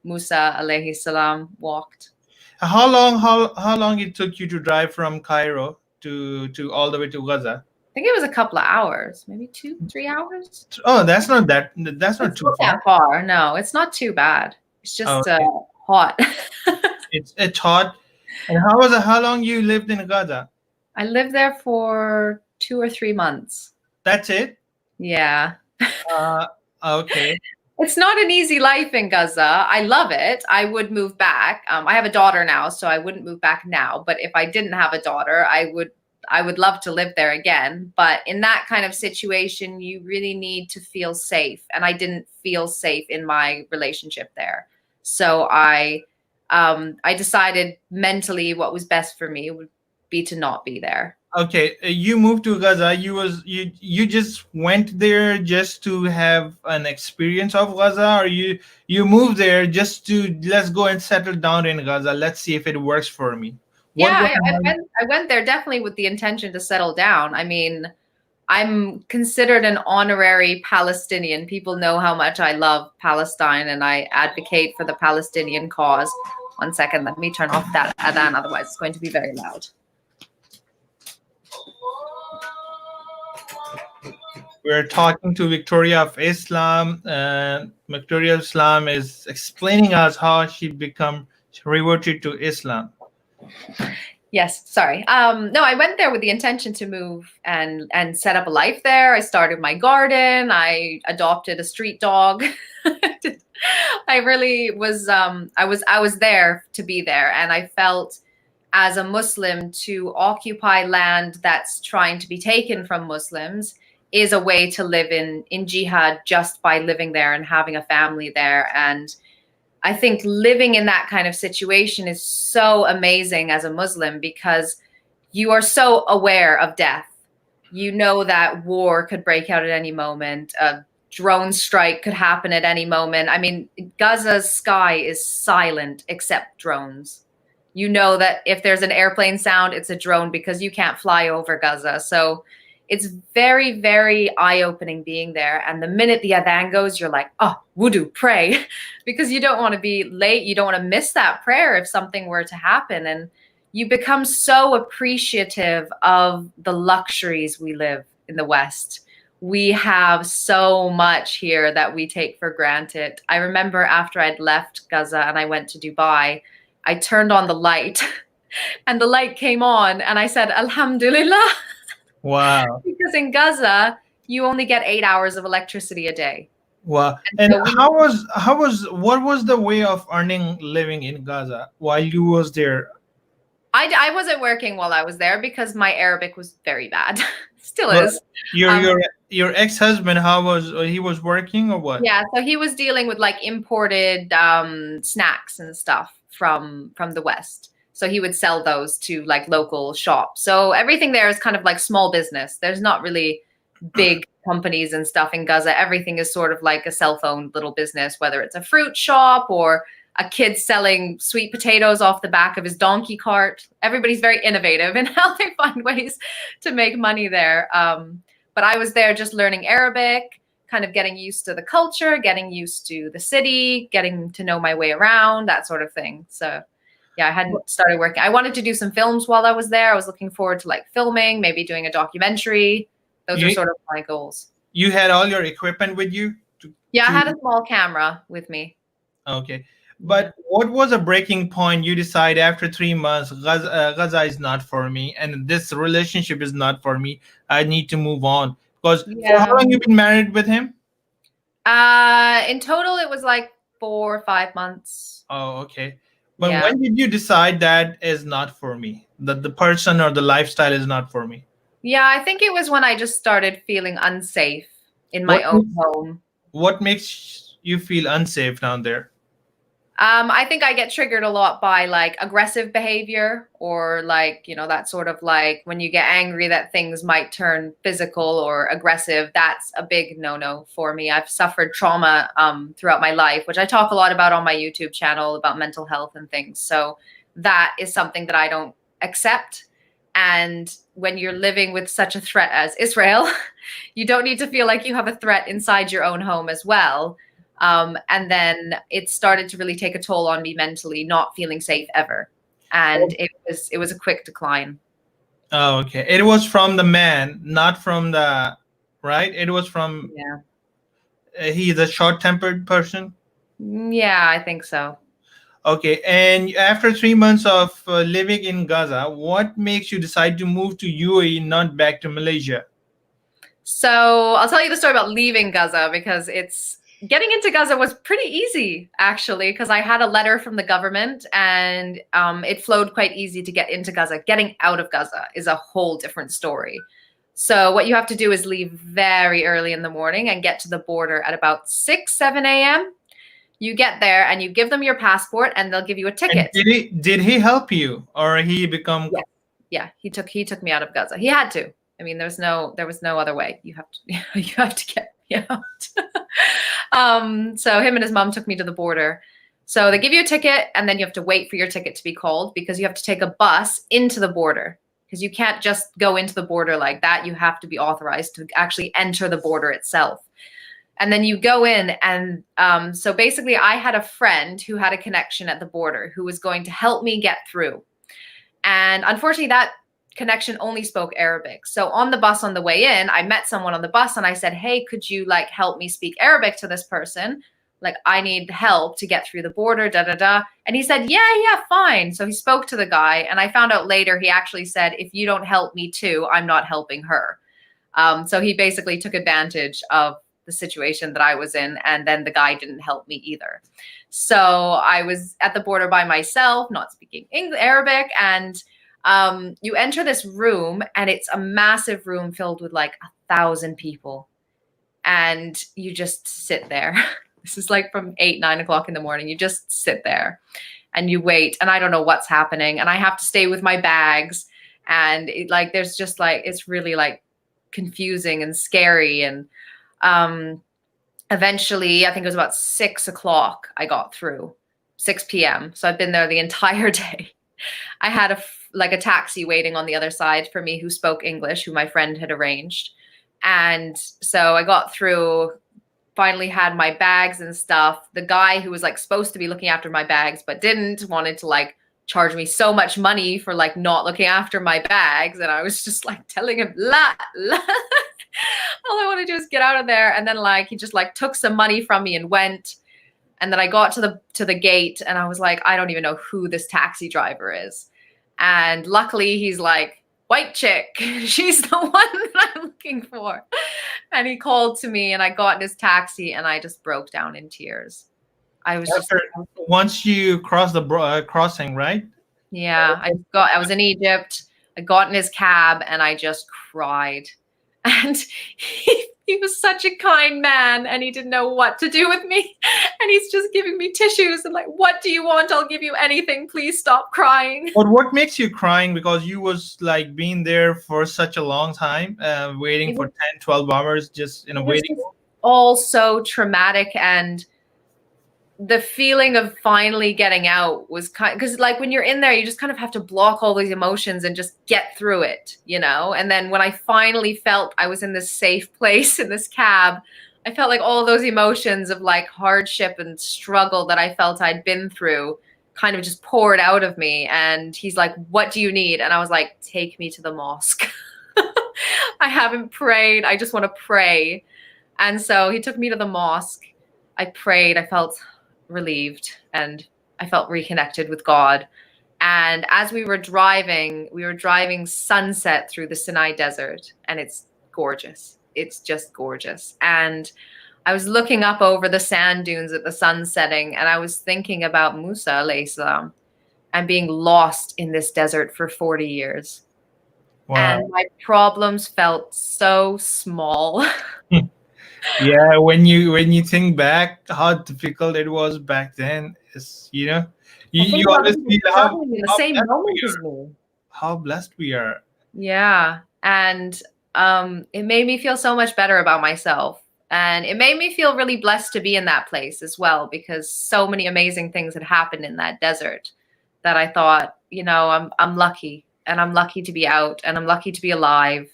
Speaker 3: Musa alayhi salam walked.
Speaker 2: How long it took you to drive from Cairo to all the way to Gaza?
Speaker 3: I think it was a couple of hours, maybe 2-3 hours.
Speaker 2: Oh, that's not too
Speaker 3: far. No, it's not too bad. It's just hot.
Speaker 2: it's hot. And how long you lived in Gaza?
Speaker 3: I lived there for 2 or 3 months.
Speaker 2: That's it?
Speaker 3: Yeah.
Speaker 2: Okay.
Speaker 3: It's not an easy life in Gaza. I love it. I would move back. I have a daughter now, so I wouldn't move back now. But if I didn't have a daughter, I would love to live there again. But in that kind of situation, you really need to feel safe. And I didn't feel safe in my relationship there. So I decided mentally what was best for me would be to not be there.
Speaker 2: Okay, you moved to Gaza. You just went there just to have an experience of Gaza, or you moved there just to let's go and settle down in Gaza. Let's see if it works for me. What
Speaker 3: Yeah,
Speaker 2: was
Speaker 3: I went there definitely with the intention to settle down. I mean, I'm considered an honorary Palestinian. People know how much I love Palestine and I advocate for the Palestinian cause. One second, let me turn off that adhan, otherwise it's going to be very loud.
Speaker 2: We're talking to Victoria of Islam, and Victoria of Islam is explaining us how she reverted to Islam.
Speaker 3: Yes, sorry. No, I went there with the intention to move and set up a life there. I started my garden. I adopted a street dog. I really was I was there to be there, and I felt as a Muslim to occupy land that's trying to be taken from Muslims is a way to live in jihad just by living there and having a family there. And I think living in that kind of situation is so amazing as a Muslim because you are so aware of death. You know that war could break out at any moment. A drone strike could happen at any moment. I mean, Gaza's sky is silent except drones. You know that if there's an airplane sound, it's a drone because you can't fly over Gaza. So it's very, very eye-opening being there. And the minute the adhan goes, you're like, oh, wudu, pray, because you don't want to be late. You don't want to miss that prayer if something were to happen. And you become so appreciative of the luxuries we live in the West. We have so much here that we take for granted. I remember after I'd left Gaza and I went to Dubai, I turned on the light and the light came on and I said, Alhamdulillah.
Speaker 2: Wow.
Speaker 3: Because in Gaza, you only get 8 hours of electricity a day.
Speaker 2: Wow. And what was the way of earning living in Gaza while you was there?
Speaker 3: I wasn't working while I was there because my Arabic was very bad. Still is.
Speaker 2: Your ex-husband, he was working or what?
Speaker 3: Yeah, so he was dealing with like imported snacks and stuff from the West. So he would sell those to like local shops. So everything there is kind of like small business. There's not really big companies and stuff in Gaza. Everything is sort of like a cell phone little business, whether it's a fruit shop or a kid selling sweet potatoes off the back of his donkey cart. Everybody's very innovative in how they find ways to make money there. But I was there just learning Arabic, kind of getting used to the culture, getting used to the city, getting to know my way around, that sort of thing. So yeah, I hadn't started working. I wanted to do some films while I was there. I was looking forward to like filming, maybe doing a documentary. Those are sort of my goals.
Speaker 2: You had all your equipment with you?
Speaker 3: Yeah, I had a small camera with me.
Speaker 2: Okay. But what was a breaking point? You decide after 3 months, Gaza is not for me, and this relationship is not for me. I need to move on. Because for how long you been married with him?
Speaker 3: In total, it was like 4 or 5 months.
Speaker 2: Oh, okay. But when did you decide that is not for me? That the person or the lifestyle is not for me?
Speaker 3: Yeah, I think it was when I just started feeling unsafe in my own home.
Speaker 2: What makes you feel unsafe down there?
Speaker 3: I think I get triggered a lot by like aggressive behavior or like, you know, that sort of like when you get angry that things might turn physical or aggressive. That's a big no-no for me. I've suffered trauma throughout my life, which I talk a lot about on my YouTube channel about mental health and things. So that is something that I don't accept. And when you're living with such a threat as Israel, you don't need to feel like you have a threat inside your own home as well. And then it started to really take a toll on me mentally, not feeling safe ever. And it was a quick decline.
Speaker 2: Oh, okay. It was from the man, not from the, right? It was from, he's a short-tempered person?
Speaker 3: Yeah, I think so.
Speaker 2: Okay. And after 3 months of living in Gaza, what makes you decide to move to UAE, not back to Malaysia?
Speaker 3: So I'll tell you the story about leaving Gaza because getting into Gaza was pretty easy, actually, because I had a letter from the government and it flowed quite easy to get into Gaza. Getting out of Gaza is a whole different story. So what you have to do is leave very early in the morning and get to the border at about 6, 7 a.m. You get there and you give them your passport and they'll give you a ticket.
Speaker 2: And did he help you or he become?
Speaker 3: Yeah, he took me out of Gaza. He had to. I mean, there was no other way. You have to get me out. So him and his mom took me to the border. So they give you a ticket, and then you have to wait for your ticket to be called, because you have to take a bus into the border, because you can't just go into the border like that. You have to be authorized to actually enter the border itself. And then you go in, and so basically I had a friend who had a connection at the border who was going to help me get through. And unfortunately, that connection only spoke Arabic. So on the bus on the way in, I met someone on the bus, and I said, hey, could you like help me speak Arabic to this person? Like, I need help to get through the border, da, da, da. And he said, yeah, fine. So he spoke to the guy, and I found out later he actually said, if you don't help me too, I'm not helping her. So he basically took advantage of the situation that I was in, and then the guy didn't help me either. So I was at the border by myself, not speaking Arabic, and you enter this room, and it's a massive room filled with like 1,000 people, and you just sit there. This is like from 8, 9 o'clock in the morning. You just sit there and you wait, and I don't know what's happening, and I have to stay with my bags, and there's just like, it's really like confusing and scary. And eventually, I think it was about 6 o'clock, I got through, 6 p.m. So I've been there the entire day. I had a taxi waiting on the other side for me who spoke English, who my friend had arranged. And so I got through, finally had my bags and stuff. The guy who was like supposed to be looking after my bags but didn't, wanted to like charge me so much money for like not looking after my bags. And I was just like telling him, la. All I want to do is get out of there. And then like he just like took some money from me and went. And then I got to the gate, and I was like, I don't even know who this taxi driver is. And luckily he's like, white chick, she's the one that I'm looking for. And he called to me, and I got in his taxi, and I just broke down in tears. I was
Speaker 2: once you cross the crossing, right?
Speaker 3: Yeah, I was in Egypt. I got in his cab, and I just cried. And he was such a kind man, and he didn't know what to do with me. And he's just giving me tissues and like, what do you want? I'll give you anything. Please stop crying.
Speaker 2: But what makes you crying? Because you was like being there for such a long time, waiting for 10, 12 hours, just in a waiting room.
Speaker 3: All so traumatic, and the feeling of finally getting out was because like when you're in there, you just kind of have to block all these emotions and just get through it, you know? And then when I finally felt I was in this safe place in this cab, I felt like all those emotions of like hardship and struggle that I felt I'd been through kind of just poured out of me. And he's like, what do you need? And I was like, take me to the mosque. I haven't prayed. I just want to pray. And so he took me to the mosque. I prayed. I felt relieved, and I felt reconnected with God. And as we were driving sunset through the Sinai desert, and it's gorgeous. It's just gorgeous. And I was looking up over the sand dunes at the sun setting, and I was thinking about Musa alayhi salam and being lost in this desert for 40 years. Wow. And my problems felt so small.
Speaker 2: Yeah, when you think back how difficult it was back then, it's, you know, you always feel how blessed we are.
Speaker 3: Yeah, and it made me feel so much better about myself, and it made me feel really blessed to be in that place as well, because so many amazing things had happened in that desert that I thought, you know, I'm lucky, and I'm lucky to be out, and I'm lucky to be alive.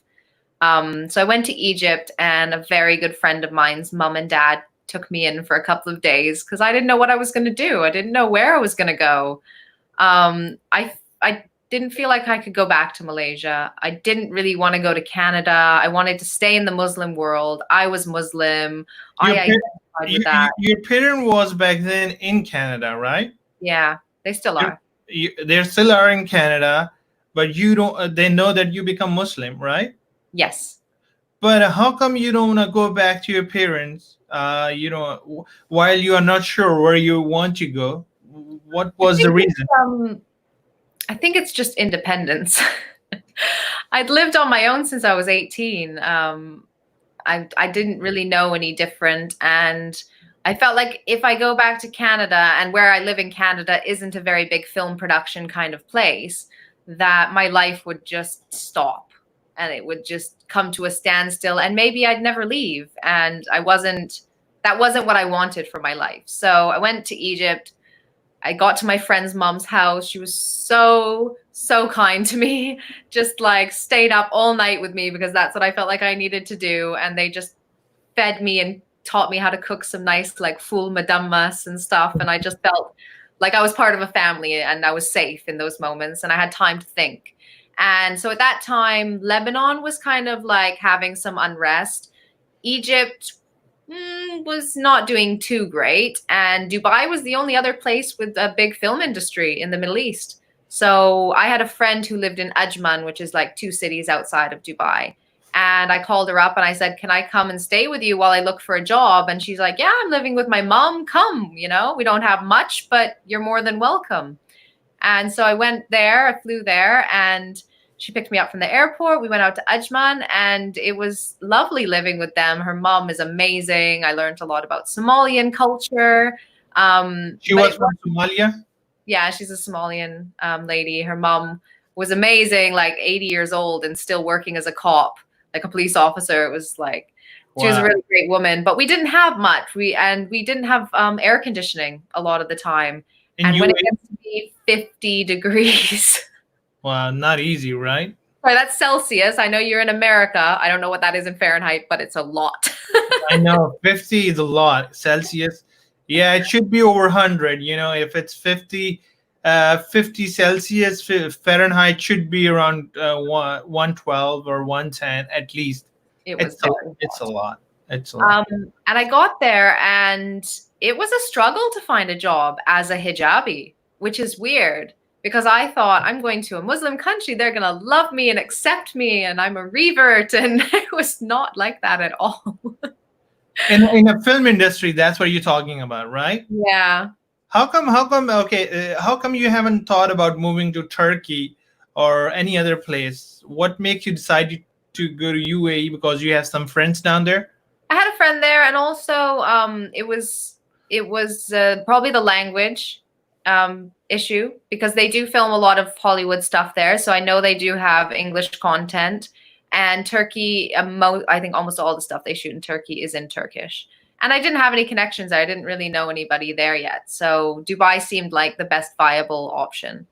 Speaker 3: So I went to Egypt, and a very good friend of mine's mom and dad took me in for a couple of days because I didn't know what I was going to do. I didn't know where I was going to go. I didn't feel like I could go back to Malaysia. I didn't really want to go to Canada. I wanted to stay in the Muslim world. I was Muslim. I identified with that.
Speaker 2: Your parent was back then in Canada, right?
Speaker 3: Yeah, they still are.
Speaker 2: They still are in Canada, but you don't. They know that you become Muslim, right?
Speaker 3: Yes.
Speaker 2: But how come you don't want to go back to your parents, you know, while you are not sure where you want to go? What was the reason?
Speaker 3: I think it's just independence. I'd lived on my own since I was 18. I didn't really know any different. And I felt like if I go back to Canada, and where I live in Canada isn't a very big film production kind of place, that my life would just stop. And it would just come to a standstill, and maybe I'd never leave. And that wasn't what I wanted for my life. So I went to Egypt. I got to my friend's mom's house. She was so kind to me, just like stayed up all night with me because that's what I felt like I needed to do. And they just fed me and taught me how to cook some nice like full madammas and stuff. And I just felt like I was part of a family and I was safe in those moments and I had time to think. And so at that time, Lebanon was kind of like having some unrest. Egypt was not doing too great. And Dubai was the only other place with a big film industry in the Middle East. So I had a friend who lived in Ajman, which is like 2 cities outside of Dubai. And I called her up and I said, can I come and stay with you while I look for a job? And she's like, yeah, I'm living with my mom. Come, you know, we don't have much, but you're more than welcome. And so I went there, I flew there, and she picked me up from the airport. We went out to Ajman, and it was lovely living with them. Her mom is amazing. I learned a lot about Somalian culture.
Speaker 2: She was from Somalia?
Speaker 3: Yeah, she's a Somalian lady. Her mom was amazing, like 80 years old and still working as a cop, like a police officer. It was like, she was a really great woman, but we didn't have much. We didn't have air conditioning a lot of the time. And when it gets to be 50 degrees.
Speaker 2: Wow, not easy, right?
Speaker 3: Sorry, that's Celsius. I know you're in America. I don't know what that is in Fahrenheit, but it's a lot.
Speaker 2: I know 50 is a lot. Celsius. Yeah, it should be over 100. You know, if it's 50 Celsius, Fahrenheit should be around 112 or 110 at least. It's a lot. It's a lot.
Speaker 3: And I got there and it was a struggle to find a job as a hijabi, which is weird. Because I thought, I'm going to a Muslim country, they're going to love me and accept me, and I'm a revert, and it was not like that at all.
Speaker 2: In a film industry, that's what you're talking about, right?
Speaker 3: Yeah.
Speaker 2: How come you haven't thought about moving to Turkey or any other place? What makes you decide to go to UAE? Because you have some friends down there?
Speaker 3: I had a friend there, and also it was probably the language issue, because they do film a lot of Hollywood stuff there. So I know they do have English content, and Turkey, I think almost all the stuff they shoot in Turkey is in Turkish. And I didn't have any connections there. I didn't really know anybody there yet. So Dubai seemed like the best viable option.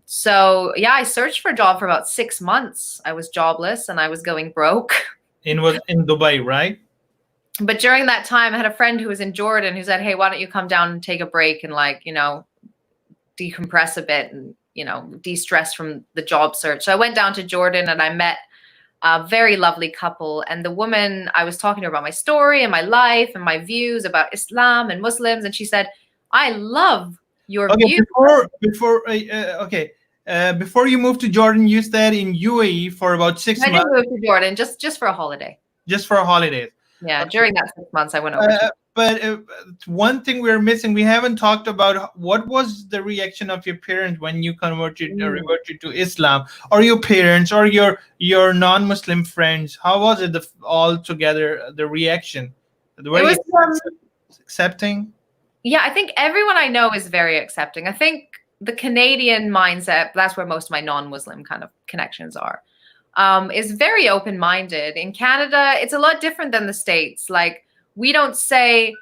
Speaker 3: So yeah, I searched for a job for about 6 months. I was jobless and I was going broke.
Speaker 2: In Dubai, right?
Speaker 3: But during that time, I had a friend who was in Jordan who said, hey, why don't you come down and take a break and like, you know, decompress a bit and, you know, de-stress from the job search. So I went down to Jordan and I met a very lovely couple. And the woman, I was talking to her about my story and my life and my views about Islam and Muslims. And she said, I love your views.
Speaker 2: Before you moved to Jordan, you stayed in UAE for about 6 months.
Speaker 3: I didn't move to Jordan, just for a holiday.
Speaker 2: Just for a holiday.
Speaker 3: Yeah, during that 6 months, I went over.
Speaker 2: But one thing we're missing, we haven't talked about what was the reaction of your parents when you converted or reverted to Islam, or your parents, or your non-Muslim friends. How was it all together? The reaction, it was accepting.
Speaker 3: Yeah, I think everyone I know is very accepting. I think the Canadian mindset, that's where most of my non-Muslim kind of connections are. Is very open-minded. In Canada, it's a lot different than the States. Like, we don't say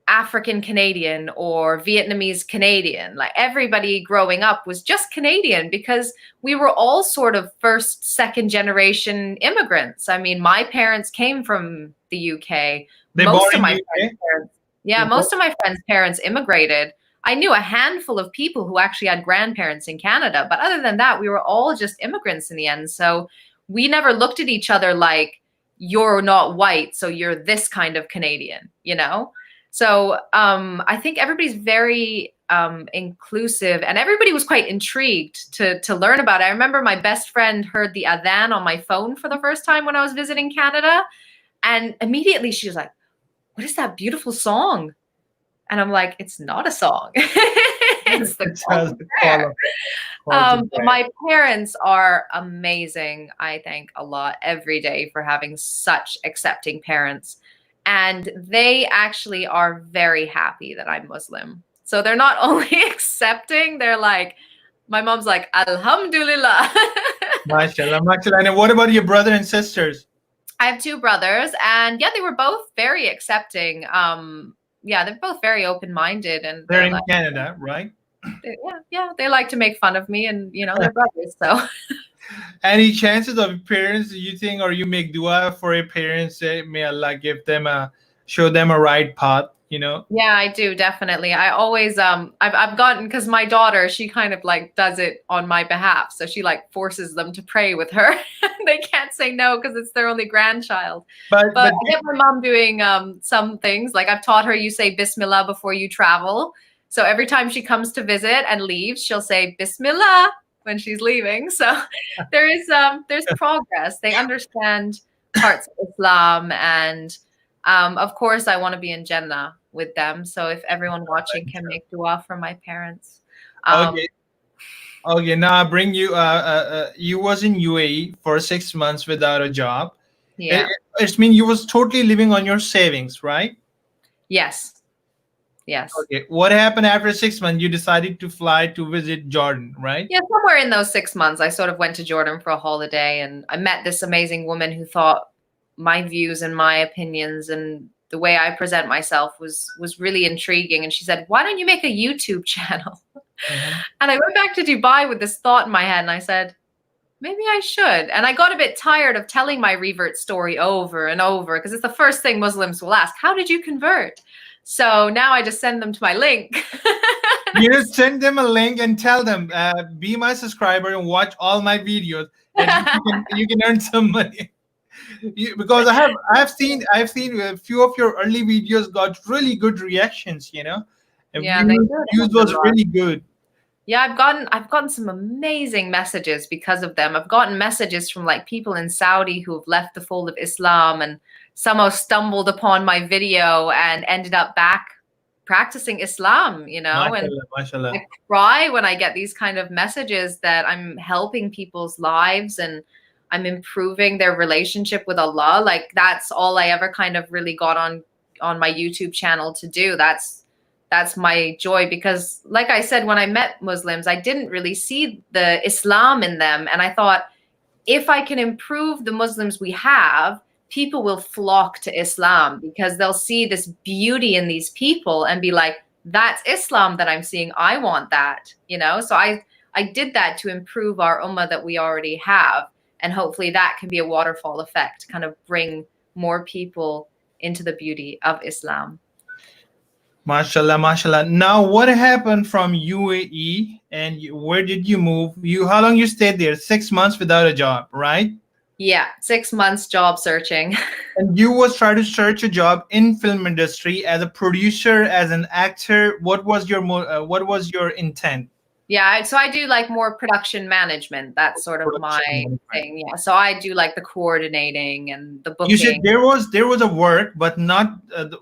Speaker 3: African Canadian or Vietnamese Canadian. Like, everybody growing up was just Canadian because we were all sort of first, second generation immigrants. I mean, my parents came from the UK. Most of my friends' parents immigrated. I knew a handful of people who actually had grandparents in Canada, but other than that, we were all just immigrants in the end. So we never looked at each other like, you're not white, so you're this kind of Canadian, you know? So I think everybody's very inclusive, and everybody was quite intrigued to learn about it. I remember my best friend heard the adhan on my phone for the first time when I was visiting Canada, and immediately she was like, what is that beautiful song? And I'm like, it's not a song. It's the prayer. But my parents are amazing. I thank Allah every day for having such accepting parents. And they actually are very happy that I'm Muslim. So they're not only accepting, they're like, my mom's like, Alhamdulillah.
Speaker 2: MashaAllah, MashaAllah. And what about your brother and sisters?
Speaker 3: I have 2 brothers, and yeah, they were both very accepting. they're both very open-minded, and
Speaker 2: They're in
Speaker 3: like,
Speaker 2: Canada, right?
Speaker 3: they like to make fun of me, and they're brothers. So
Speaker 2: Any chances of parents, you think, or you make dua for your parents, say, may Allah give them show them a right path,
Speaker 3: yeah, I do, definitely. I always I've gotten, because my daughter, she kind of like does it on my behalf, so she like forces them to pray with her. They can't say no because it's their only grandchild. But I get my mom doing some things, like I've taught her, you say Bismillah before you travel. So every time she comes to visit and leaves, she'll say Bismillah when she's leaving. So there's progress. They understand parts of Islam, and of course I want to be in Jannah with them. So if everyone watching can make dua for my parents.
Speaker 2: Okay, now I bring you you was in UAE for 6 months without a job.
Speaker 3: Yeah.
Speaker 2: It means you was totally living on your savings, right?
Speaker 3: Yes.
Speaker 2: Okay, what happened after 6 months? You decided to fly to visit Jordan, right?
Speaker 3: Yeah, somewhere in those 6 months, I sort of went to Jordan for a holiday, and I met this amazing woman who thought my views and my opinions and the way I present myself was really intriguing. And she said, "Why don't you make a YouTube channel?" And I went back to Dubai with this thought in my head, and I said, maybe I should. And I got a bit tired of telling my revert story over and over, because it's the first thing Muslims will ask: how did you convert? So now I just send them to my link.
Speaker 2: You just send them a link and tell them, be my subscriber and watch all my videos, and you can earn some money. Because I have seen a few of your early videos got really good reactions, and views was really good.
Speaker 3: Yeah, I've gotten some amazing messages because of them. I've gotten messages from like people in Saudi who have left the fold of Islam and somehow stumbled upon my video and ended up back practicing Islam,
Speaker 2: Mashallah,
Speaker 3: and
Speaker 2: mashallah.
Speaker 3: I cry when I get these kind of messages that I'm helping people's lives and I'm improving their relationship with Allah. Like, that's all I ever kind of really got on my YouTube channel to do. That's my joy, because like I said, when I met Muslims, I didn't really see the Islam in them. And I thought, if I can improve the Muslims we have, people will flock to Islam because they'll see this beauty in these people and be like, that's Islam that I'm seeing. I want that, So I did that to improve our ummah that we already have. And hopefully that can be a waterfall effect, kind of bring more people into the beauty of Islam.
Speaker 2: Mashallah, mashallah. Now, what happened from UAE and where did you move? How long you stayed there? 6 months without a job, right?
Speaker 3: Yeah, 6 months job searching.
Speaker 2: And you was trying to search a job in film industry as a producer, as an actor. What was your intent?
Speaker 3: Yeah, so I do like more production management. That's sort of my thing. Yeah, so I do like the coordinating and the booking.
Speaker 2: You said there was a work, but not the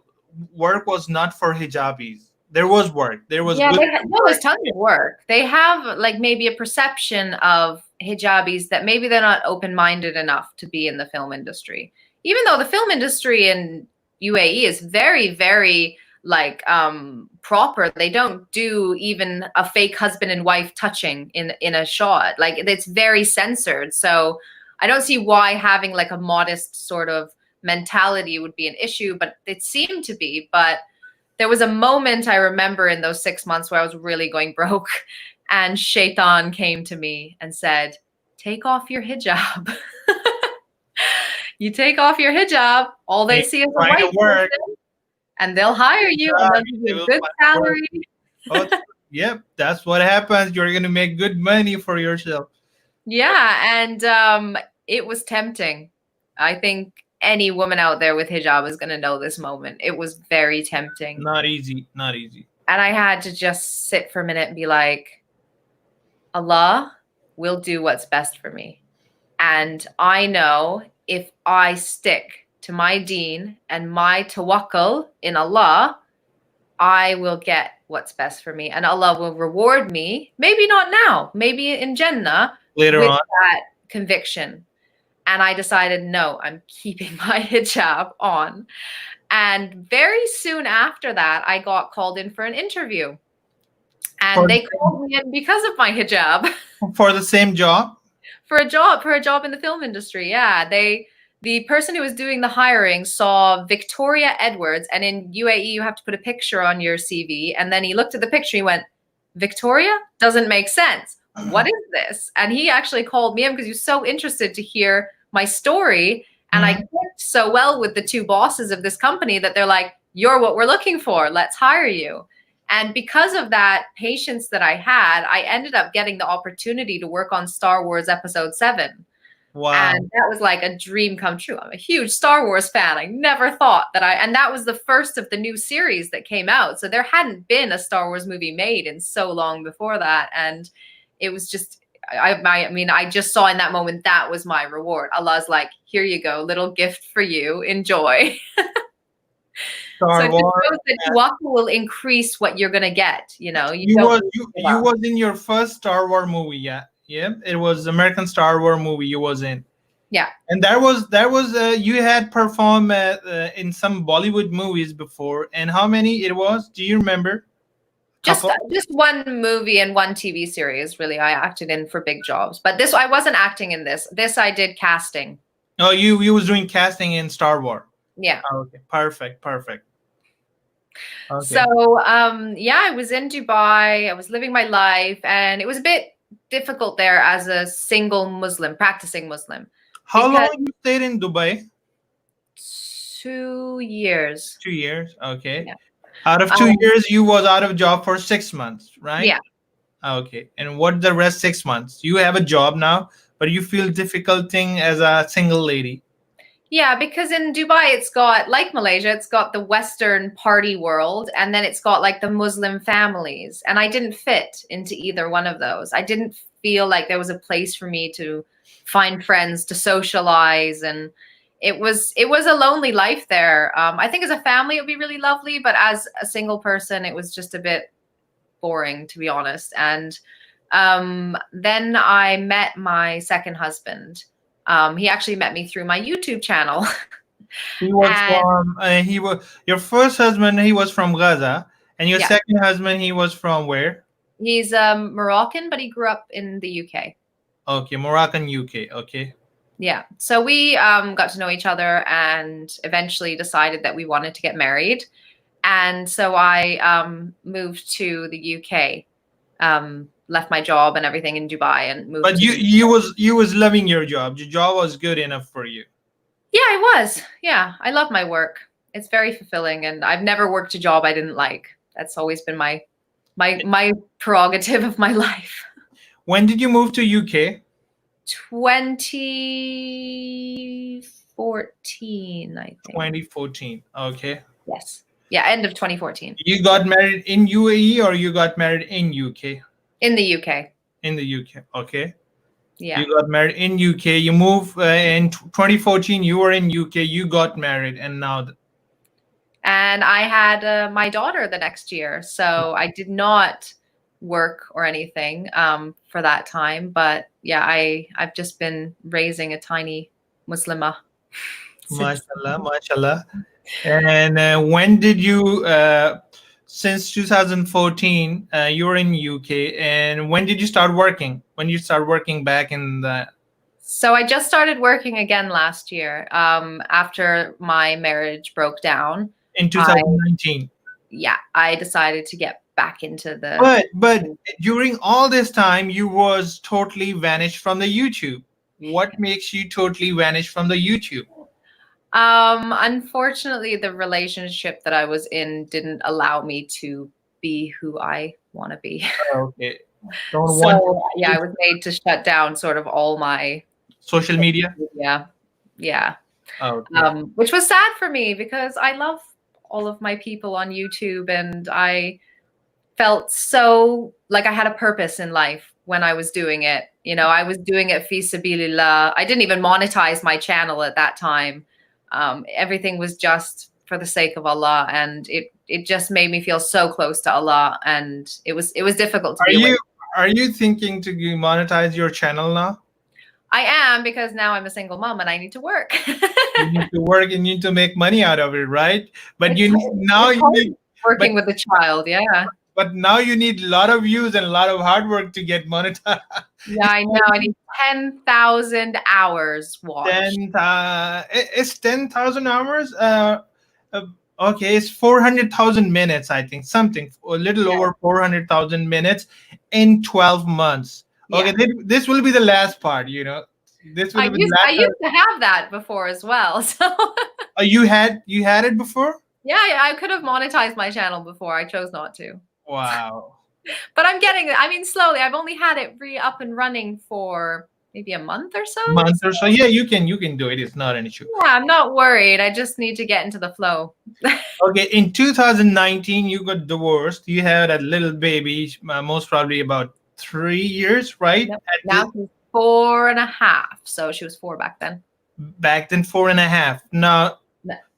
Speaker 2: work was not for hijabis. There was work. There was
Speaker 3: there's tons of work. They have like maybe a perception of hijabis that maybe they're not open-minded enough to be in the film industry. Even though the film industry in UAE is very, very like proper. They don't do even a fake husband and wife touching in a shot. Like, it's very censored. So I don't see why having like a modest sort of mentality would be an issue, but it seemed to be. But there was a moment I remember in those 6 months where I was really going broke, and Shaitan came to me and said, take off your hijab. You take off your hijab, all they see is a white person, and they'll hire you and they'll give you a good salary.
Speaker 2: Yep, that's what happens. You're going to make good money for yourself.
Speaker 3: Yeah, and it was tempting. I think any woman out there with hijab is going to know this moment. It was very tempting.
Speaker 2: Not easy, not easy.
Speaker 3: And I had to just sit for a minute and be like, Allah will do what's best for me. And I know if I stick to my deen and my tawakkul in Allah, I will get what's best for me. And Allah will reward me, maybe not now, maybe in Jannah,
Speaker 2: later
Speaker 3: with
Speaker 2: on,
Speaker 3: that conviction. And I decided, no, I'm keeping my hijab on. And very soon after that, I got called in for an interview. And they called me in because of my hijab.
Speaker 2: For the same job?
Speaker 3: For a job in the film industry. Yeah. They the person who was doing the hiring saw Victoria Edwards, and in UAE you have to put a picture on your CV, and then he looked at the picture, he went, Victoria? Doesn't make sense. What is this? And he actually called me in because he was so interested to hear my story, and I clicked so well with the two bosses of this company that they're like, you're what we're looking for, let's hire you. And because of that patience that I had, I ended up getting the opportunity to work on Star Wars Episode 7.
Speaker 2: Wow.
Speaker 3: And that was like a dream come true. I'm a huge Star Wars fan. I never thought that and that was the first of the new series that came out. So there hadn't been a Star Wars movie made in so long before that. And it was just, I mean, I just saw in that moment, that was my reward. Allah's like, here you go, little gift for you, enjoy.
Speaker 2: Star Wars.
Speaker 3: That Waka will increase what you're gonna get. You know,
Speaker 2: you was in your first Star Wars movie, yeah. It was American Star Wars movie you was in.
Speaker 3: Yeah,
Speaker 2: and that was you had performed in some Bollywood movies before. And how many it was? Do you remember?
Speaker 3: Just one movie and one TV series. Really, I acted in for big jobs, but this I wasn't acting in this. This I did casting.
Speaker 2: Oh, you was doing casting in Star Wars.
Speaker 3: Yeah.
Speaker 2: Oh, okay. Perfect. Okay.
Speaker 3: So, yeah, I was in Dubai. I was living my life, and it was a bit difficult there as a single Muslim, practicing Muslim.
Speaker 2: How long you stayed in Dubai?
Speaker 3: 2 years.
Speaker 2: 2 years. Okay.
Speaker 3: Yeah.
Speaker 2: Out of 2 years, you was out of job for 6 months, right?
Speaker 3: Yeah.
Speaker 2: Okay. And what the rest 6 months? You have a job now, but you feel difficult thing as a single lady.
Speaker 3: Yeah, because in Dubai, it's got, like Malaysia, it's got the Western party world, and then it's got like the Muslim families. And I didn't fit into either one of those. I didn't feel like there was a place for me to find friends, to socialize. And it was a lonely life there. I think as a family, it would be really lovely, but as a single person, it was just a bit boring, to be honest. And then I met my second husband. He actually met me through my YouTube channel.
Speaker 2: He was your first husband. He was from Gaza, and your second husband, he was from where?
Speaker 3: He's Moroccan, but he grew up in the UK.
Speaker 2: Okay, Moroccan, UK. Okay.
Speaker 3: Yeah. So we got to know each other and eventually decided that we wanted to get married. And so I moved to the UK. Left my job and everything in Dubai and moved.
Speaker 2: But you was loving your job. Your job was good enough for you.
Speaker 3: Yeah, I was. Yeah, I love my work. It's very fulfilling, and I've never worked a job I didn't like. That's always been my prerogative of my life.
Speaker 2: When did you move to UK?
Speaker 3: 2014, I think.
Speaker 2: 2014. Okay.
Speaker 3: Yes. Yeah, end of 2014.
Speaker 2: You got married in UAE or you got married in UK?
Speaker 3: In the UK.
Speaker 2: In the UK. Okay.
Speaker 3: Yeah.
Speaker 2: You got married in UK. You moved in 2014. You were in UK. You got married, and now.
Speaker 3: And I had my daughter the next year, so I did not work or anything for that time. But yeah, I've just been raising a tiny Muslimah.
Speaker 2: Mashallah, mashallah. And when did you? Since 2014, you were in UK, and when did you start working? When you start working back in the?
Speaker 3: So I just started working again last year, after my marriage broke down.
Speaker 2: In 2019.
Speaker 3: I decided to get back into the.
Speaker 2: But during all this time, you was totally vanished from the YouTube. What makes you totally vanish from the YouTube?
Speaker 3: Unfortunately, the relationship that I was in didn't allow me to be who I want to be.
Speaker 2: Okay.
Speaker 3: I was made to shut down sort of all my
Speaker 2: social media.
Speaker 3: Yeah.
Speaker 2: Okay.
Speaker 3: Which was sad for me because I love all of my people on YouTube, and I felt so like I had a purpose in life when I was doing it. You know, I was doing it fi sabilillah. I didn't even monetize my channel at that time. Everything was just for the sake of Allah, and it just made me feel so close to Allah, and it was difficult to
Speaker 2: Are you thinking to monetize your channel now?
Speaker 3: I am, because now I'm a single mom and I need to work.
Speaker 2: You need to work and you need to make money out of it, right? But working
Speaker 3: with a child, yeah.
Speaker 2: but now you need a lot of views and a lot of hard work to get monetized.
Speaker 3: Yeah, I know. I need 10,000 hours watched.
Speaker 2: It's 10,000 hours. Uh, okay, it's 400,000 minutes. I think something a little over 400,000 minutes in 12 months. Okay,
Speaker 3: Yeah.
Speaker 2: this will be the last part. You know, this will
Speaker 3: I
Speaker 2: be
Speaker 3: used,
Speaker 2: the
Speaker 3: I
Speaker 2: last.
Speaker 3: used to have that before as well. So
Speaker 2: You had it before?
Speaker 3: yeah, I could have monetized my channel before. I chose not to.
Speaker 2: Wow.
Speaker 3: But I'm getting it. I mean, slowly. I've only had it up and running for maybe a month or so.
Speaker 2: Month or so. Yeah, you can do it. It's not an issue.
Speaker 3: Yeah, I'm not worried. I just need to get into the flow.
Speaker 2: Okay, in 2019, you got divorced. You had a little baby, most probably about 3 years, right?
Speaker 3: Nope. Now she's 4.5. So she was 4 back then.
Speaker 2: Back then, 4.5. Now,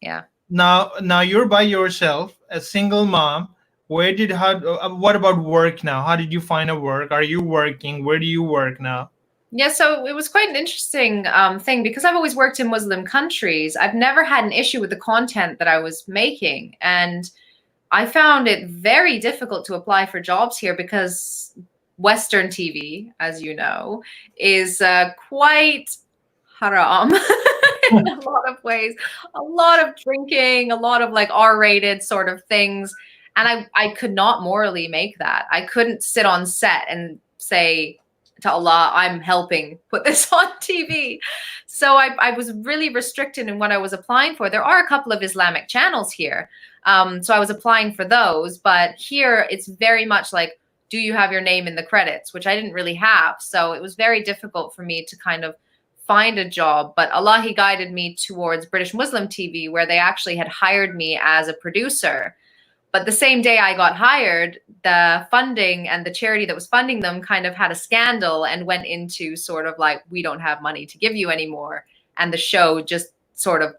Speaker 3: Yeah.
Speaker 2: now you're by yourself, a single mom. What about work now? How did you find a work? Are you working? Where do you work now?
Speaker 3: Yeah, so it was quite an interesting thing because I've always worked in Muslim countries. I've never had an issue with the content that I was making. And I found it very difficult to apply for jobs here because Western TV, as you know, is quite haram in a lot of ways. A lot of drinking, a lot of like R-rated sort of things. And I could not morally make that. I couldn't sit on set and say to Allah, I'm helping put this on TV. So I was really restricted in what I was applying for. There are a couple of Islamic channels here. So I was applying for those. But here it's very much like, do you have your name in the credits, which I didn't really have. So it was very difficult for me to kind of find a job. But Allah, He guided me towards British Muslim TV, where they actually had hired me as a producer. But the same day I got hired, the funding and the charity that was funding them kind of had a scandal and went into sort of like, we don't have money to give you anymore. And the show just sort of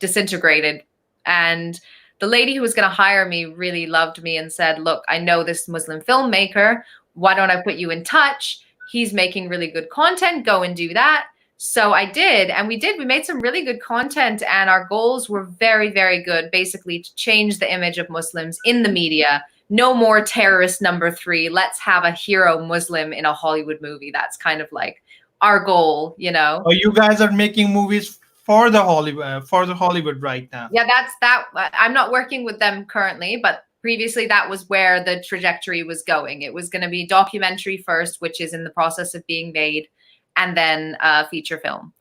Speaker 3: disintegrated. And the lady who was going to hire me really loved me and said, look, I know this Muslim filmmaker. Why don't I put you in touch? He's making really good content. Go and do that. So I did, and we made some really good content, and our goals were very, very good, basically to change the image of Muslims in the media. No more terrorist number 3. Let's have a hero Muslim in a Hollywood movie. That's kind of like our goal, you know.
Speaker 2: Oh, you guys are making movies for the Hollywood right now.
Speaker 3: Yeah, that's that. I'm not working with them currently, but previously that was where the trajectory was going. It was going to be documentary first, which is in the process of being made, and then feature film.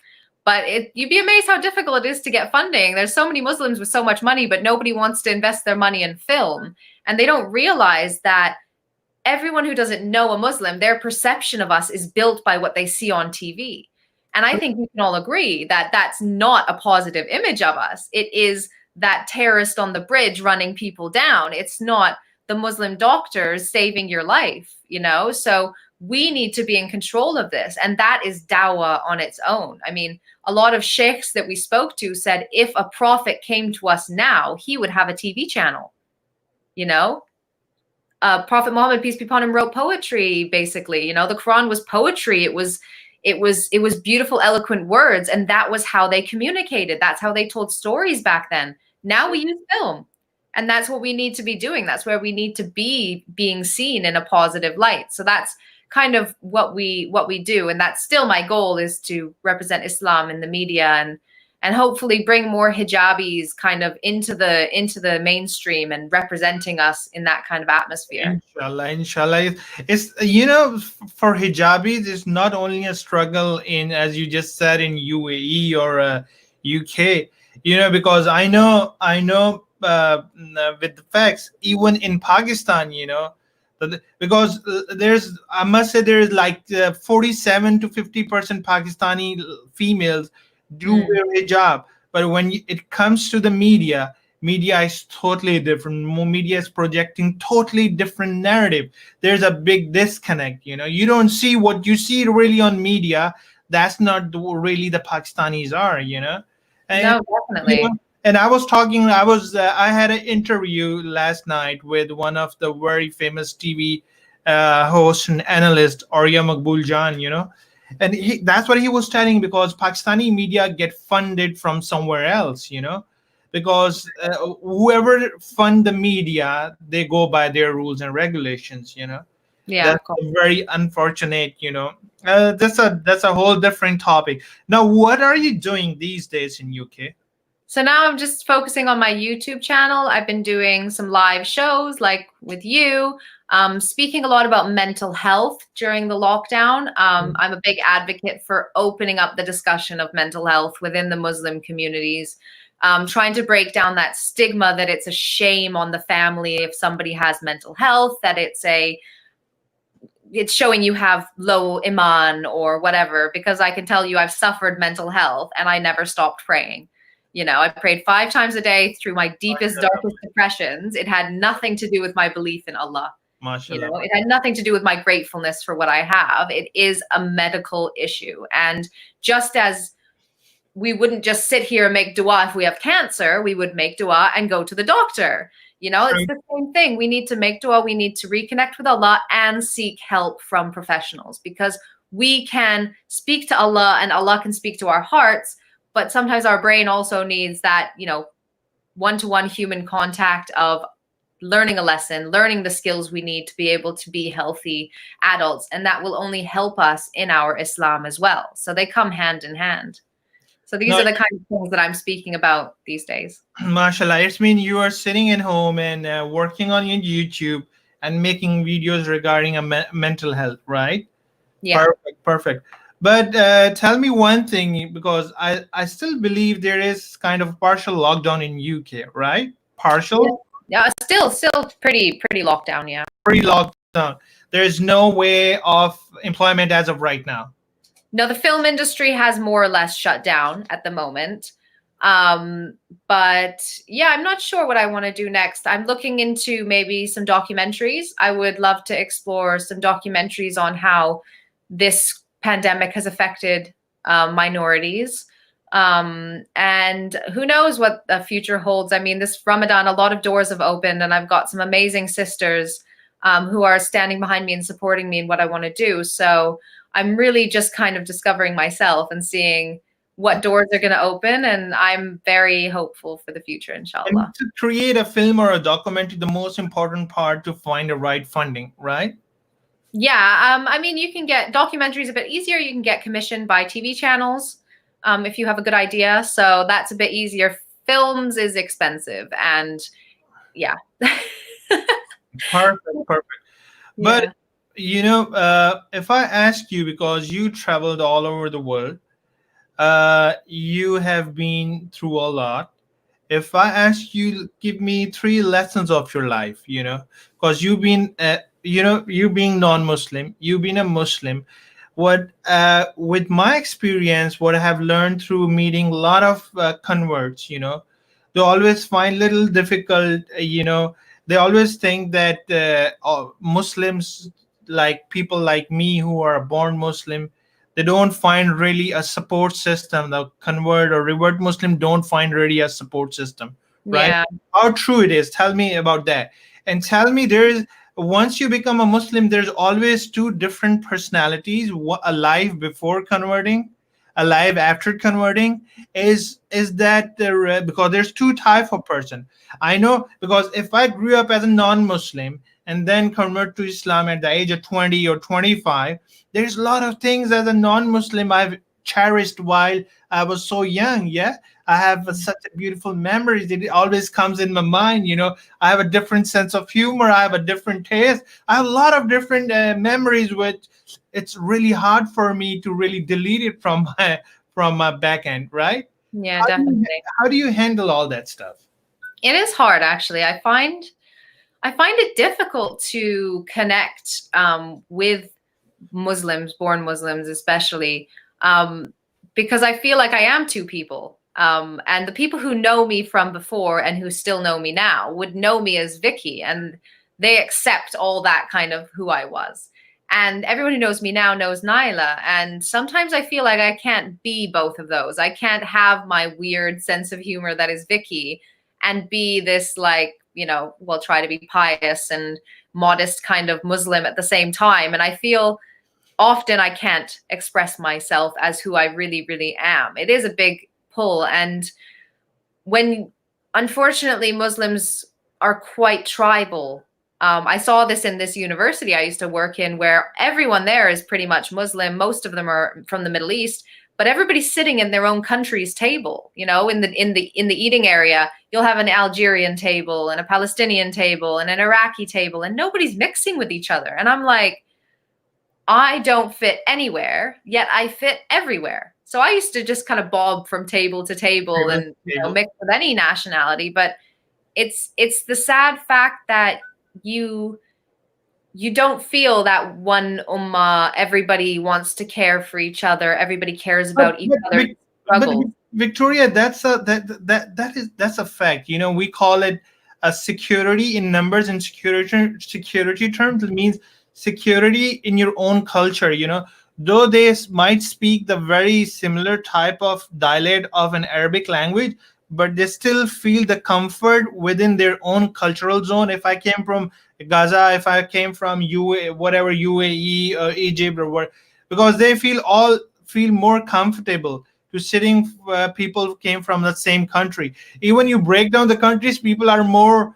Speaker 3: But you'd be amazed how difficult it is to get funding. There's so many Muslims with so much money, but nobody wants to invest their money in film. And they don't realize that everyone who doesn't know a Muslim, their perception of us is built by what they see on TV. And I think we can all agree that that's not a positive image of us. It is that terrorist on the bridge running people down. It's not the Muslim doctors saving your life, you know? So we need to be in control of this. And that is dawah on its own. I mean, a lot of sheikhs that we spoke to said, if a prophet came to us now, he would have a TV channel, you know? Prophet Muhammad, peace be upon him, wrote poetry, basically. You know, the Quran was poetry. It was beautiful, eloquent words. And that was how they communicated. That's how they told stories back then. Now we use film. And that's what we need to be doing. That's where we need to be being seen in a positive light. So that's kind of what we do. And that's still my goal, is to represent Islam in the media and hopefully bring more hijabis kind of into the mainstream and representing us in that kind of atmosphere.
Speaker 2: Inshallah. It's, you know, for hijabis, it's not only a struggle in, as you just said, in UAE or UK, you know, because I know with the facts, even in Pakistan, you know, because I must say there is like 47 to 50% Pakistani females do wear hijab, but when it comes to the media is totally different. Media is projecting totally different narrative. There's a big disconnect, you know. You don't see what you see really on media. That's not really the Pakistanis are, you know. And,
Speaker 3: no, definitely.
Speaker 2: You know, and I had an interview last night with one of the very famous TV hosts and analyst, Arya Maqbool Jan, you know. And that's what he was telling, because Pakistani media get funded from somewhere else, you know, because whoever fund the media, they go by their rules and regulations.
Speaker 3: Yeah, of
Speaker 2: That's
Speaker 3: course.
Speaker 2: very unfortunate. That's a whole different topic. Now, what are you doing these days in UK?
Speaker 3: So now I'm just focusing on my YouTube channel. I've been doing some live shows like with you, speaking a lot about mental health during the lockdown. I'm a big advocate for opening up the discussion of mental health within the Muslim communities, trying to break down that stigma that it's a shame on the family if somebody has mental health, that it's showing you have low iman or whatever, because I can tell you I've suffered mental health and I never stopped praying. I prayed 5 times a day through my deepest, darkest depressions. It had nothing to do with my belief in Allah.
Speaker 2: MashaAllah.
Speaker 3: It had nothing to do with my gratefulness for what I have. It is a medical issue. And just as we wouldn't just sit here and make dua if we have cancer, we would make dua and go to the doctor. It's the same thing. We need to make dua. We need to reconnect with Allah and seek help from professionals, because we can speak to Allah and Allah can speak to our hearts. But sometimes our brain also needs that, one-to-one human contact of learning a lesson, learning the skills we need to be able to be healthy adults. And that will only help us in our Islam as well. So they come hand in hand. So these are the kind of things that I'm speaking about these days.
Speaker 2: MashaAllah, it means you are sitting at home and working on your YouTube and making videos regarding mental health, right?
Speaker 3: Yeah.
Speaker 2: Perfect. But tell me one thing, because I still believe there is kind of partial lockdown in UK, right? Partial?
Speaker 3: Yeah, still pretty locked down, yeah.
Speaker 2: Pretty lockdown. There's no way of employment as of right now.
Speaker 3: No, the film industry has more or less shut down at the moment. But yeah, I'm not sure what I want to do next. I'm looking into maybe some documentaries. I would love to explore some documentaries on how this pandemic has affected minorities. And who knows what the future holds. I mean, this Ramadan, a lot of doors have opened, and I've got some amazing sisters who are standing behind me and supporting me in what I want to do. So I'm really just kind of discovering myself and seeing what doors are going to open. And I'm very hopeful for the future, inshallah.
Speaker 2: And to create a film or a documentary, the most important part to find the right funding, right?
Speaker 3: Yeah. I mean, you can get documentaries a bit easier. You can get commissioned by TV channels if you have a good idea. So that's a bit easier. Films is expensive. And yeah.
Speaker 2: Perfect. But,
Speaker 3: Yeah.
Speaker 2: if I ask you, because you traveled all over the world, you have been through a lot. If I ask you, give me 3 lessons of your life, because you've been, you being non-Muslim, you've been a Muslim. What, with my experience, what I have learned through meeting a lot of converts, they always find little difficult, they always think that Muslims, like people like me who are born Muslim, they don't find really a support system. The convert or revert Muslim don't find really a support system, right?
Speaker 3: Yeah.
Speaker 2: How true it is. Tell me about that. And tell me, once you become a Muslim, there's always 2 different personalities, alive before converting, alive after converting. Is that because there's 2 types of person. I know, because if I grew up as a non-Muslim and then convert to Islam at the age of 20 or 25, there's a lot of things as a non-Muslim I've cherished while I was so young. Yeah, I have such a beautiful memories. It always comes in my mind. I have a different sense of humor. I have a different taste. I have a lot of different memories, which it's really hard for me to really delete it from my back end, right?
Speaker 3: Yeah, definitely.
Speaker 2: How do you handle all that stuff?
Speaker 3: It is hard, actually. I find it difficult to connect with Muslims, born Muslims, especially, because I feel like I am 2 people. And the people who know me from before and who still know me now would know me as Vicky, and they accept all that kind of who I was. And everyone who knows me now knows Naila. And sometimes I feel like I can't be both of those. I can't have my weird sense of humor that is Vicky and be this, like, try to be pious and modest kind of Muslim at the same time. And I feel often I can't express myself as who I really, really am. It is a big pull. And when unfortunately, Muslims are quite tribal. I saw this in this university I used to work in, where everyone there is pretty much Muslim. Most of them are from the Middle East, but everybody's sitting in their own country's table. You know, in the eating area, you'll have an Algerian table and a Palestinian table and an Iraqi table, and nobody's mixing with each other. And I'm like, I don't fit anywhere, yet I fit everywhere. So I used to just kind of bob from table to table and mix with any nationality. But it's the sad fact that you don't feel that one ummah. Everybody wants to care for each other. Everybody cares about each other's struggles.
Speaker 2: But Victoria, that's a fact. You know, we call it a security in numbers and security terms. It means security in your own culture. You know, though they might speak the very similar type of dialect of an Arabic language, but they still feel the comfort within their own cultural zone. If I came from Gaza, if I came from UAE or Egypt or what, because they feel more comfortable to sitting. People came from the same country. Even you break down the countries, people are more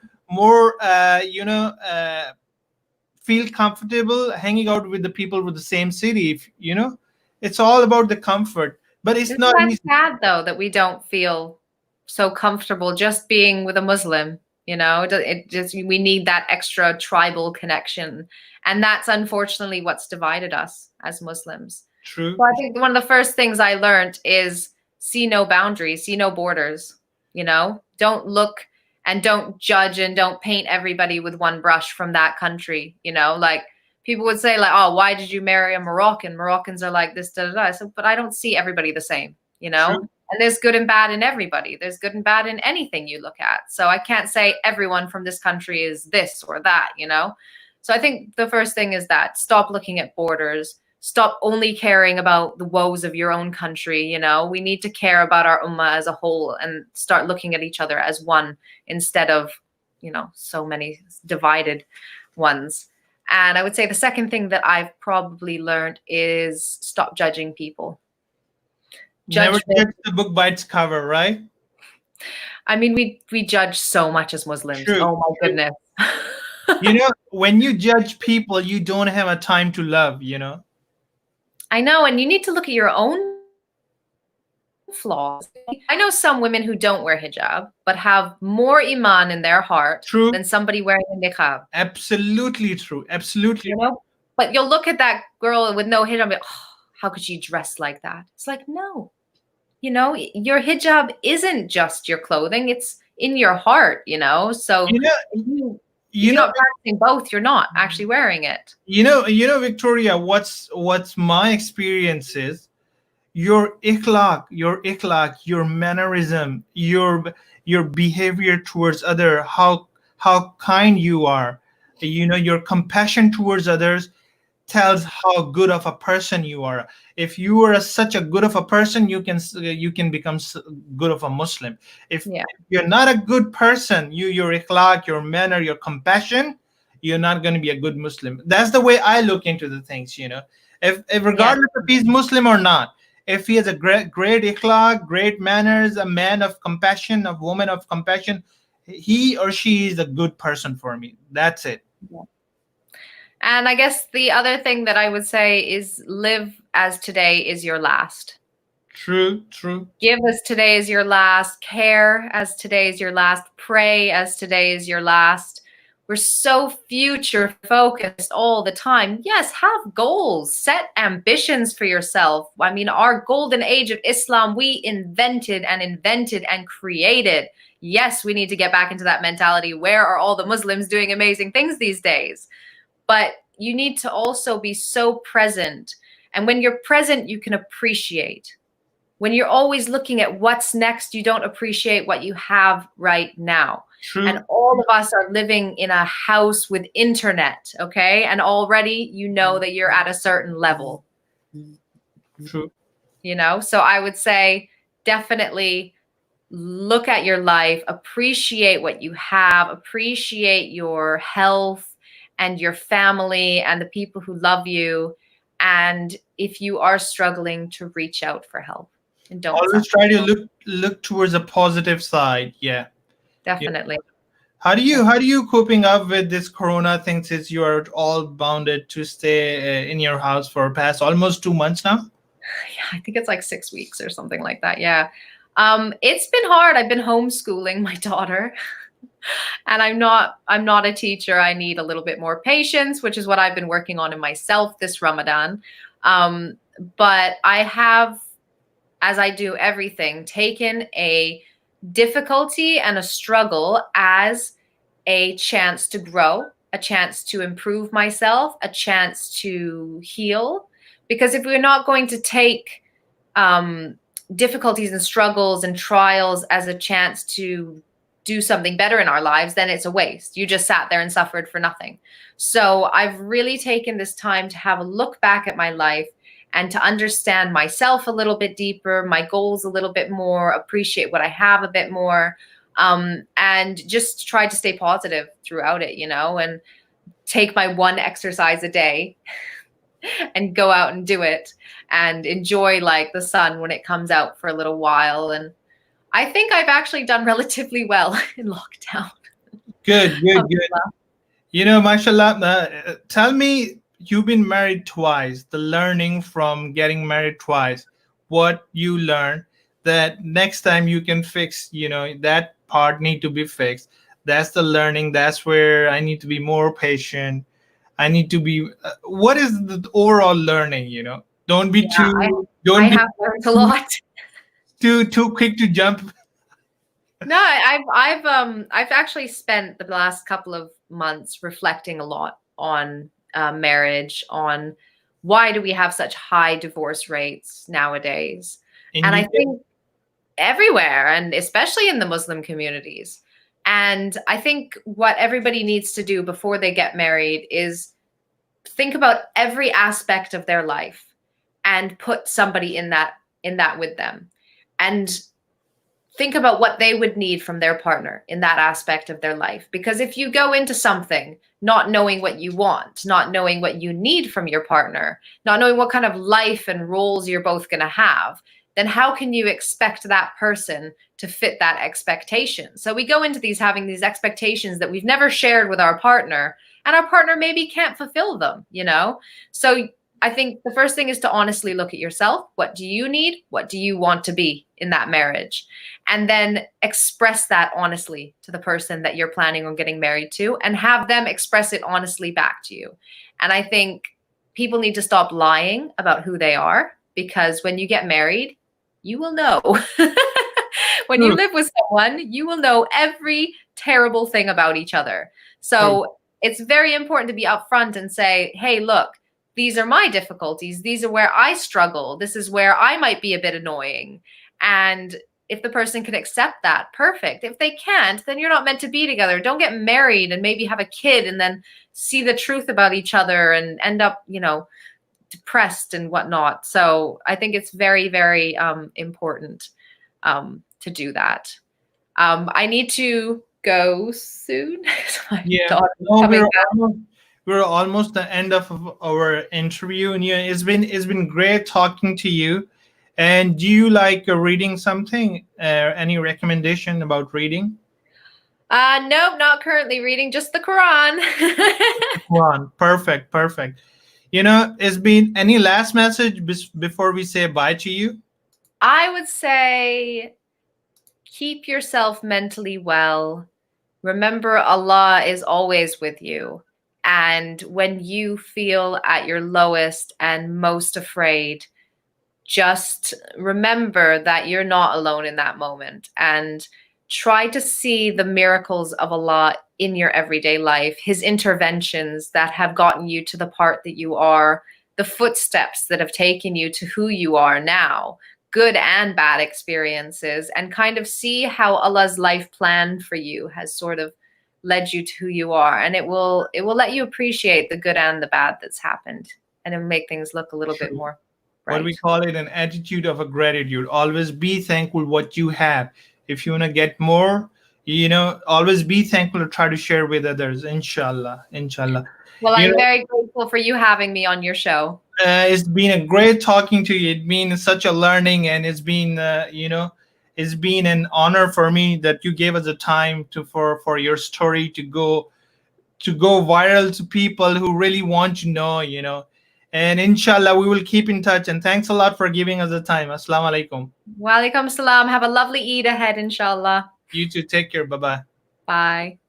Speaker 2: feel comfortable hanging out with the people with the same city. If you know, it's all about the comfort. But it's not easy.
Speaker 3: Sad though that we don't feel so comfortable just being with a Muslim. You know, we need that extra tribal connection, and that's unfortunately what's divided us as Muslims.
Speaker 2: True.
Speaker 3: So I think one of the first things I learned is see no boundaries, see no borders. You know, don't look and don't judge and don't paint everybody with one brush from that country. You know, like people would say like, oh, why did you marry a Moroccan? Moroccans are like this, da da da. I said, but I don't see everybody the same, you know?
Speaker 2: True.
Speaker 3: And there's good and bad in everybody. There's good and bad in anything you look at. So I can't say everyone from this country is this or that, you know? So I think the first thing is that stop looking at borders. Stop only caring about the woes of your own country. You know, we need to care about our ummah as a whole and start looking at each other as one instead of, you know, so many divided ones. And I would say the second thing that I've probably learned is stop judging people.
Speaker 2: Never judge the book by its cover, right?
Speaker 3: I mean, we judge so much as Muslims.
Speaker 2: True.
Speaker 3: Oh my goodness.
Speaker 2: You know, when you judge people, you don't have a time to love, you know?
Speaker 3: I know, and you need to look at your own flaws. I know some women who don't wear hijab, but have more iman in their heart than somebody wearing a niqab.
Speaker 2: Absolutely true. Absolutely.
Speaker 3: You know, but you'll look at that girl with no hijab and be, oh, how could she dress like that? It's like, no. You know, your hijab isn't just your clothing. It's in your heart, you know? So you're not practicing both. You're not actually wearing it.
Speaker 2: You know, Victoria, what's my experience is your ikhlaq, your mannerism, your behavior towards other, how kind you are, you know, your compassion towards others tells how good of a person you are. If you are such a good of a person, you can become good of a Muslim. If you're not a good person, your ikhlaq, your manner, your compassion, you're not going to be a good Muslim. That's the way I look into the things, you know. If regardless if he's Muslim or not, if he has a great ikhlaq, great manners, a man of compassion, a woman of compassion, he or she is a good person for me. That's it.
Speaker 3: Yeah. And I guess the other thing that I would say is live as today is your last.
Speaker 2: True.
Speaker 3: Give as today is your last. Care as today is your last. Pray as today is your last. We're so future focused all the time. Yes, have goals. Set ambitions for yourself. I mean, our golden age of Islam, we invented and created. Yes, we need to get back into that mentality. Where are all the Muslims doing amazing things these days? But you need to also be so present. And when you're present, you can appreciate. When you're always looking at what's next, you don't appreciate what you have right now.
Speaker 2: True.
Speaker 3: And all of us are living in a house with internet, okay? And already you know that you're at a certain level.
Speaker 2: True.
Speaker 3: You know, so I would say definitely look at your life, appreciate what you have, appreciate your health, and your family and the people who love you. And if you are struggling, to reach out for help and don't
Speaker 2: always try to look towards a positive side. Yeah.
Speaker 3: definitely.
Speaker 2: How do you coping up with this corona thing since you are all bounded to stay in your house for past almost 2 months now?
Speaker 3: Yeah, I think it's like 6 weeks or something like that. Yeah. It's been hard. I've been homeschooling my daughter. And I'm not a teacher. I need a little bit more patience, which is what I've been working on in myself this Ramadan. But I have, as I do everything, taken a difficulty and a struggle as a chance to grow, a chance to improve myself, a chance to heal. Because if we're not going to take difficulties and struggles and trials as a chance to do something better in our lives, then it's a waste. You just sat there and suffered for nothing. So I've really taken this time to have a look back at my life and to understand myself a little bit deeper, my goals a little bit more, appreciate what I have a bit more, and just try to stay positive throughout it, and take my one exercise a day and go out and do it and enjoy like the sun when it comes out for a little while. And I think I've actually done relatively well in lockdown.
Speaker 2: Good. Mashallah, tell me, you've been married twice, the learning from getting married twice, what you learned that next time you can fix, that part need to be fixed. That's the learning. That's where I need to be more patient. I need to be, what is the overall learning, Don't be
Speaker 3: I have learned a lot.
Speaker 2: Too quick to jump.
Speaker 3: No, I've actually spent the last couple of months reflecting a lot on marriage, on why do we have such high divorce rates nowadays. And I think everywhere, and especially in the Muslim communities. And I think what everybody needs to do before they get married is think about every aspect of their life and put somebody in that with them. And think about what they would need from their partner in that aspect of their life. Because if you go into something not knowing what you want, not knowing what you need from your partner, not knowing what kind of life and roles you're both going to have, then how can you expect that person to fit that expectation? So we go into these having these expectations that we've never shared with our partner, and our partner maybe can't fulfill them, So I think the first thing is to honestly look at yourself. What do you need? What do you want to be in that marriage? And then express that honestly to the person that you're planning on getting married to, and have them express it honestly back to you. And I think people need to stop lying about who they are, because when you get married, you will know. When you live with someone, you will know every terrible thing about each other. So it's very important to be upfront and say, hey, look, these are my difficulties. These are where I struggle. This is where I might be a bit annoying. And if the person can accept that, perfect. If they can't, then you're not meant to be together. Don't get married and maybe have a kid and then see the truth about each other and end up, depressed and whatnot. So I think it's very, very important to do that. I need to go soon.
Speaker 2: We're almost the end of our interview, and it's been great talking to you. And do you like reading something? Any recommendation about reading?
Speaker 3: No, not currently reading, just the Quran.
Speaker 2: Quran, perfect. It's been any last message before we say bye to you?
Speaker 3: I would say keep yourself mentally well. Remember, Allah is always with you. And when you feel at your lowest and most afraid, just remember that you're not alone in that moment, and try to see the miracles of Allah in your everyday life, his interventions that have gotten you to the part that you are, the footsteps that have taken you to who you are now, good and bad experiences, and kind of see how Allah's life plan for you has sort of led you to who you are. And it will let you appreciate the good and the bad that's happened, and it'll make things look a little bit more bright.
Speaker 2: What we call it, an attitude of a gratitude. Always be thankful what you have. If you want to get more, always be thankful to try to share with others. Inshallah.
Speaker 3: Well, I'm very grateful for you having me on your show.
Speaker 2: It's been a great talking to you. It's been such a learning, and it's been It's been an honor for me that you gave us the time for your story to go viral to people who really want to know, And inshallah, we will keep in touch. And thanks a lot for giving us the time. Assalamu alaikum.
Speaker 3: Wa alaikum salam. Have a lovely Eid ahead, inshallah.
Speaker 2: You too. Take care. Bye-bye.
Speaker 3: Bye.